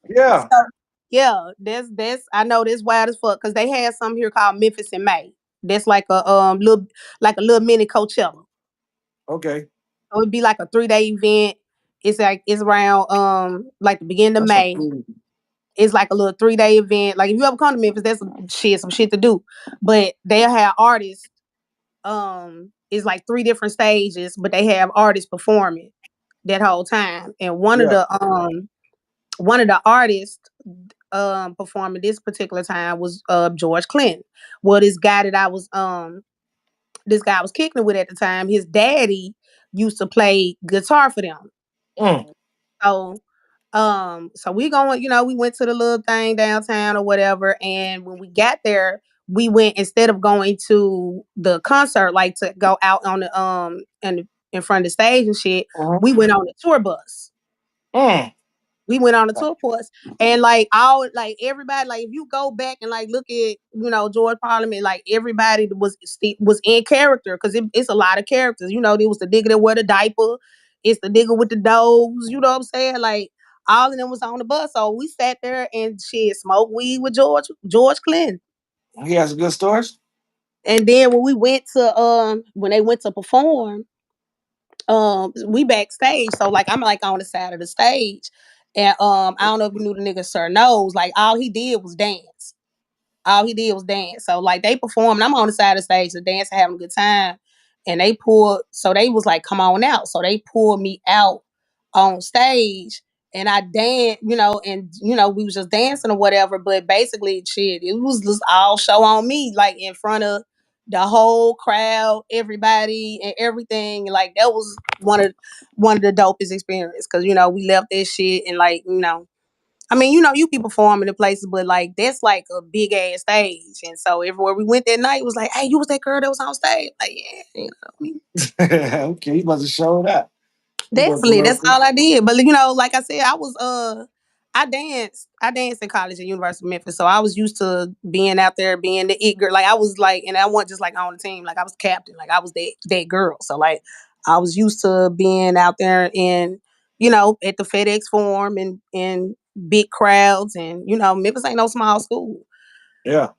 Yeah. So yeah, that's I know this wild as fuck because they had something here called Memphis in May. That's like a little mini Coachella. Okay. So it'd be like a 3-day event. It's around like the beginning of That's a May. It's like a little 3-day event. Like if you ever come to Memphis, that's some shit to do. But they'll have artists. It's like 3 different stages, but they have artists performing that whole time. And yeah. one of the artists performing this particular time was George Clinton. Well, this guy I was kicking it with at the time, his daddy used to play guitar for them. Mm. So so we went to the little thing downtown or whatever. And when we got there, we went, instead of going to the concert, like to go out on the in front of the stage and shit, Uh-huh. we went on the tour bus. Mm. We went on the tour bus, and like all like everybody, like if you go back and like look at George Parliament, like everybody was in character because it's a lot of characters. There was the nigga that wear the diaper, it's the nigga with the dogs. You know what I'm saying? Like all of them was on the bus, so we sat there and shit smoked weed with George Clinton. He has good stories. And then when we went to when they went to perform, we backstage, so like I'm like on the side of the stage, and I don't know if you knew the nigga Sir Nose, like all he did was dance. All he did was dance. So like they performed, and I'm on the side of the stage, the dancing, having a good time. And they was like, come on out. So they pulled me out on stage and I danced, and we was just dancing or whatever. But basically, shit, it was just all show on me, like in front of the whole crowd, everybody and everything. Like that was one of the dopest experiences. Cause we left that shit and like, I mean, you be performing in places, but like that's like a big ass stage. And so everywhere we went that night, it was like, hey, you was that girl that was on stage. Like, yeah, I mean, Okay, you must have showed that. You must have definitely. That's loved all I did. But like I said, I danced. I danced in college at University of Memphis. So I was used to being out there, being the it girl. Like I was like, and I wasn't just like on the team. Like I was captain. Like I was that girl. So like I was used to being out there in, at the FedEx Forum and big crowds, and Memphis ain't no small school. Yeah.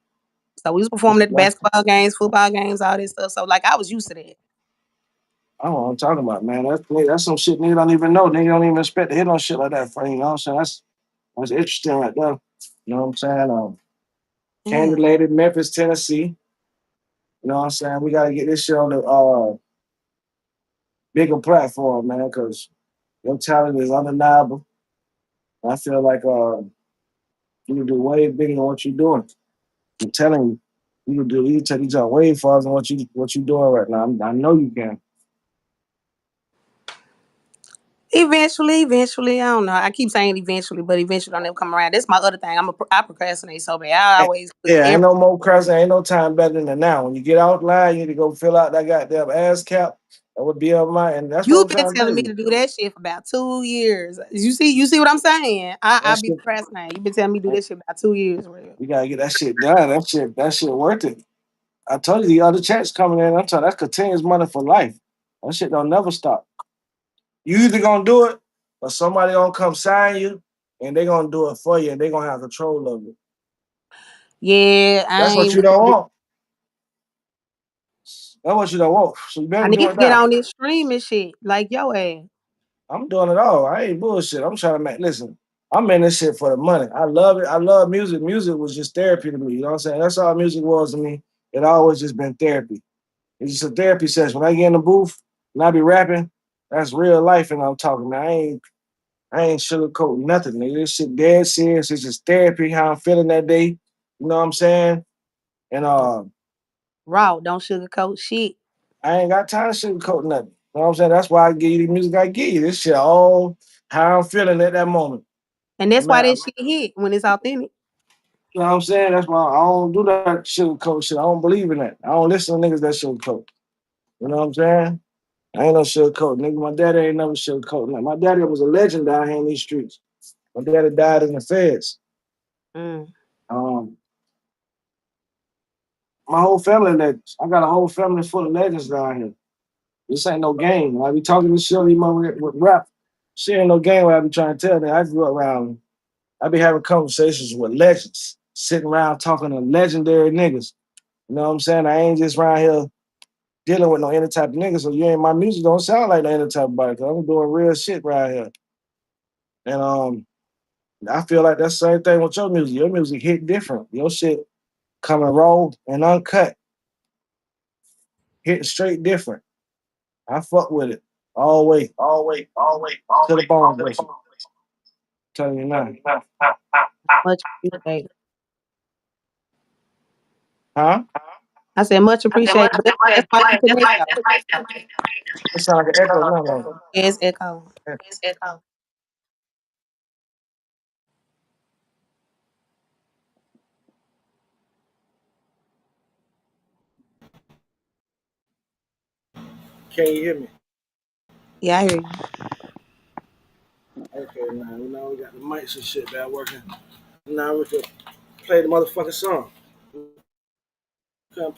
So we was That's performing at the exactly. basketball games, football games, all this stuff. So like I was used to that. I don't know what I'm talking about, man. That's some shit nigga don't even know. Nigga don't even expect to hit on shit like that for you. You know what I'm saying? That's interesting right there. You know what I'm saying? Yeah. CANDE Lady, Memphis, Tennessee. You know what I'm saying? We gotta get this shit on the bigger platform, man, because your talent is undeniable. I feel like you can do way bigger than what you're doing. I'm telling you, you can take these out way farther than what you doing right now. I know you can. Eventually, I don't know. I keep saying eventually, but eventually don't ever come around. That's my other thing. I procrastinate so bad. I Eh, always put Yeah, ain't no everything. more cursing. Ain't no time better than the now. When you get out line, you need to go fill out that goddamn ass cap. That would be on my, and that's what You've I'm been trying to tell telling me you. to do that shit for about 2 years. You see what I'm saying? I That be shit, procrastinating. You've been telling me to do that shit about 2 years, real. you gotta get that shit done. That shit worth it. I told you the other checks coming in. I'm telling you, that's continuous money for life. That shit don't never stop. You either gonna do it, or somebody gonna come sign you, and they gonna do it for you, and they gonna have control of it. Yeah, I That's what ain't you don't with it. want. That's what you don't want. So you I better need do to it get now. on this streaming shit like yo ass. I'm doing it all. I ain't bullshit. I'm trying to make listen. I'm in this shit for the money. I love it. I love music. Music was just therapy to me. You know what I'm saying? That's all music was to me. It always just been therapy. It's just a therapy session. When I get in the booth and I be rapping, that's real life and I'm talking. Man, I ain't sugarcoating nothing, nigga. This shit dead serious. It's just therapy, how I'm feeling that day. You know what I'm saying? And Raw, don't sugarcoat shit. I ain't got time to sugarcoat nothing. You know what I'm saying? That's why I give you the music I give you. This shit all how I'm feeling at that moment. And that's I'm why at, that shit hit when it's authentic. you know what I'm saying? That's why I don't do that sugarcoat shit. I don't believe in that. I don't listen to niggas that sugarcoat. You know what I'm saying? I ain't no sugarcoat, nigga. My daddy ain't never sugarcoat. Like, my daddy was a legend down here in these streets. My daddy died in the feds. Mm. Um, my whole family legends. I got a whole family full of legends down here. This ain't no game. I be talking to Shirley with rap. She ain't no game where I be trying to tell them. I grew up around, I be having conversations with legends, sitting around talking to legendary niggas. You know what I'm saying? I ain't just around here dealing with no any type of niggas. So you ain't my music don't sound like no any type of body. Cause I'm doing real shit right here. And I feel like that's the same thing with your music. Your music hit different. Your shit coming raw and uncut, hit straight different. I fuck with it all way to the bone, basically. Telling you now. Much appreciated. Huh? I said much appreciated. But that's why you connect though. It sound like an echo. No, no. Yes, echo. Can you hear me? Yeah, I hear you. Okay, now we got the mics and shit that working. Now we can play the motherfucking song. Couldn't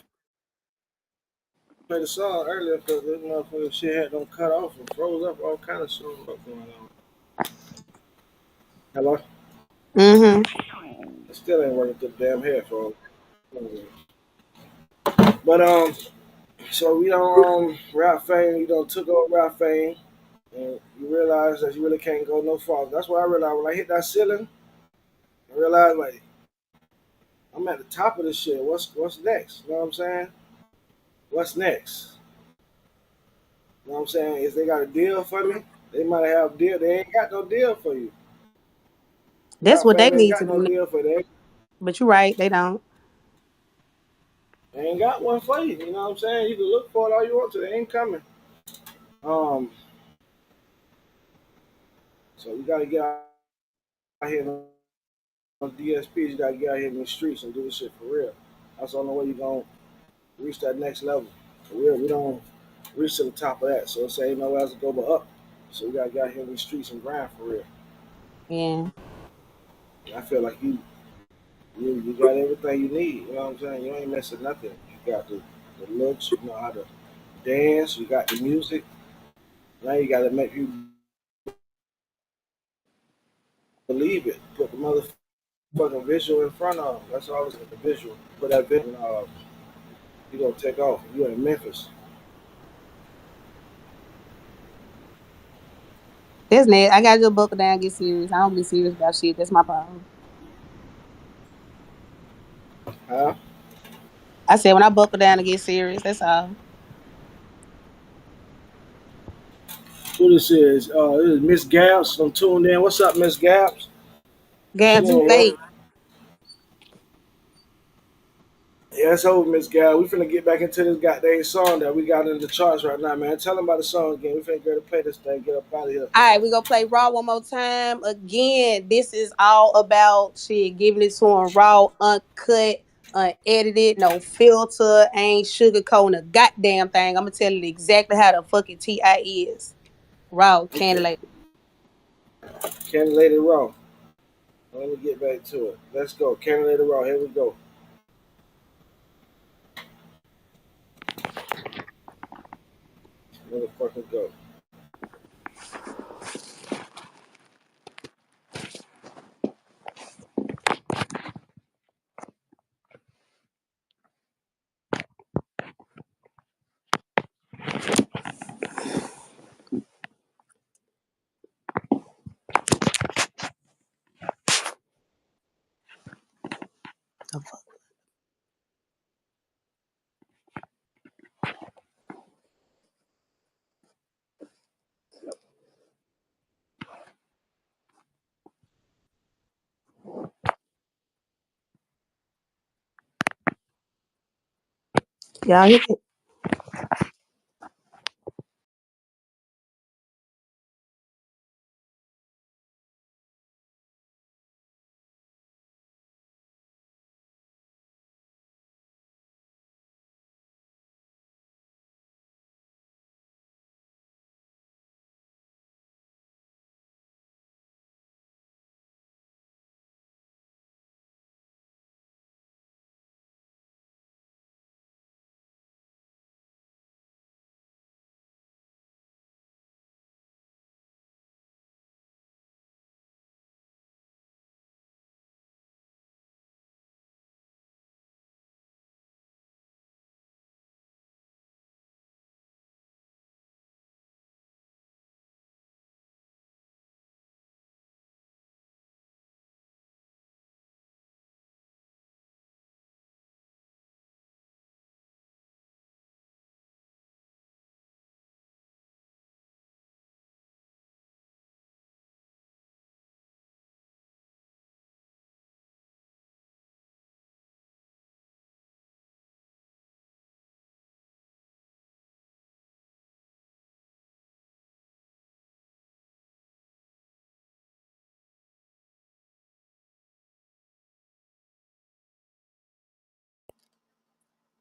play the song earlier because this motherfucking shit had them cut off and froze up all kind of shit going on. Hello? Mm-hmm. It still ain't working through the damn headphones. But so we don't rap fame, you don't took over rap fame and you realize that you really can't go no farther. That's what I realized when I hit that ceiling, I realized like I'm at the top of this shit. What's next? You know what I'm saying? What's next? You know what I'm saying? Is they got a deal for me? They might have a deal. They ain't got no deal for you. That's Rap what they fame ain't need to got no do now. deal for you. But you're right, they don't. They ain't got one for you. You know what I'm saying? You can look for it all you want to. They ain't coming. Um, so you gotta get out here on DSPs. You gotta get out here in the streets and do this shit for real. That's the only way you gonna reach that next level. For real, we don't reach to the top of that. So it's ain't nowhere else to go but up. So we gotta get out here in the streets and grind for real. Yeah. And I feel like you got everything you need. You know what I'm saying? You ain't missing nothing. You got the looks. You know how to dance. You got the music. Now you got to make you believe it. Put the motherfucking visual in front of them. That's always the visual. Put that visual. You gonna take off. You in Memphis, That's net. I gotta just buckle down and get serious. I don't be serious about shit. That's my problem. huh? I said when I buckle down and get serious, that's all. Who this is? This is Miss Gabs. I'm tuned in. What's up, Miss Gabs? She Gabs, you in here. late. Yeah, it's over, Miss Gal. We finna get back into this goddamn song that we got in the charts right now, man. Tell them about the song again. We finna go to play this thing, get up out of here. All right, we gonna play raw one more time. Again, this is all about shit, giving it to him raw, uncut, unedited, no filter, ain't sugarcoating a goddamn thing. I'm gonna tell you exactly how the fucking TI is. Raw, CANDE Okay. Lady. Candy Lady Raw. Let me get back to it. Let's go. Candy Lady Raw. Here we go. Motherfucking go. Y'all hear it?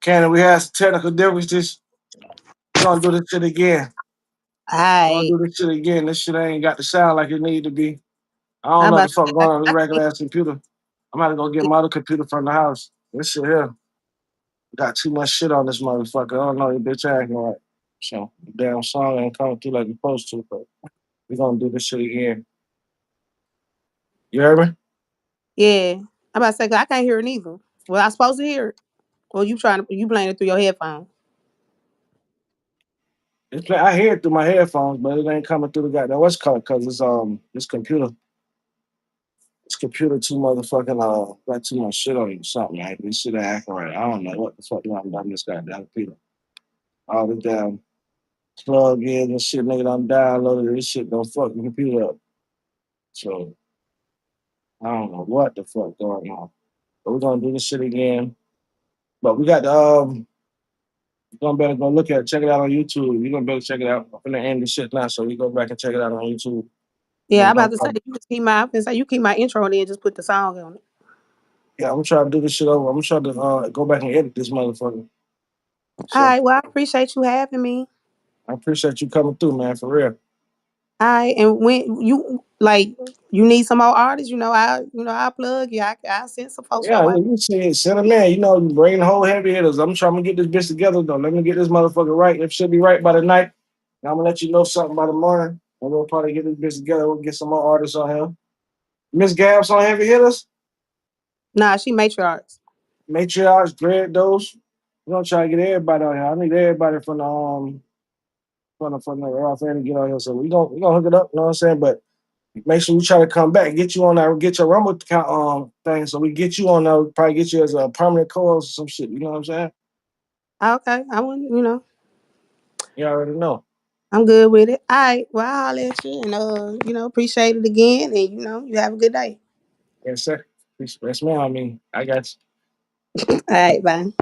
Candy, we had some technical differences. We're gonna do this shit again. We're gonna I do this shit again. This shit ain't got the sound like it need to be. I I don't know what about the to fuck say going on with I the regular ass computer. I'm about to go get my other computer from the house. This shit here got too much shit on this motherfucker. I don't know this bitch acting right. So the damn song ain't coming through like it's supposed to, but we gonna do this shit again. You heard me? yeah. I'm about to say 'cause I can't hear it neither. Well, I supposed to hear it. Well, you playing it through your headphones. I hear it through my headphones, but it ain't coming through the goddamn what's called because this computer too motherfucking got too much shit on it or something. Like this shit ain't acting right. I don't know what the fuck I'm done this goddamn computer. All the damn plug in and shit, nigga, I'm downloaded this shit don't fuck the computer up. So I don't know what the fuck going on. But we're gonna do this shit again. But we got the you're gonna better go look at it, check it out on YouTube. You're gonna better check it out. I'm gonna end this shit now, so you go back and check it out on YouTube. And Yeah, then I'm we're about gonna to say come. you keep my intro and then just put the song on it. Yeah, I'm trying to do this shit over. I'm trying to go back and edit this motherfucker. All So right, well, I appreciate you having me. I appreciate you coming through, man, for real. All right, and when you need some more artists, I plug you. I send some folks your Yeah, way. you see it, send a man. You know, you bring the whole heavy hitters. I'm trying to get this bitch together though. Let me get this motherfucker right. It should be right by the night. And I'm gonna let you know something by the morning. And we'll probably get this bitch together. We'll get some more artists on here. Miss Gabs on heavy hitters, Nah, she matriarchs. matriarchs, dread those. We're gonna try to get everybody on here. I need everybody from the Raw fan to get on here. So we gonna hook it up, you know what I'm saying? But make sure we try to come back, get you on there, get your Rumble account thing. So we get you on there, probably get you as a permanent co-host or some shit. You know what I'm saying? Okay, I wouldn't. You already know. I'm good with it. All right, well, I'll holler at you and appreciate it again, and you have a good day. Yes, sir. Yes, man. I mean, I got you. All right, bye.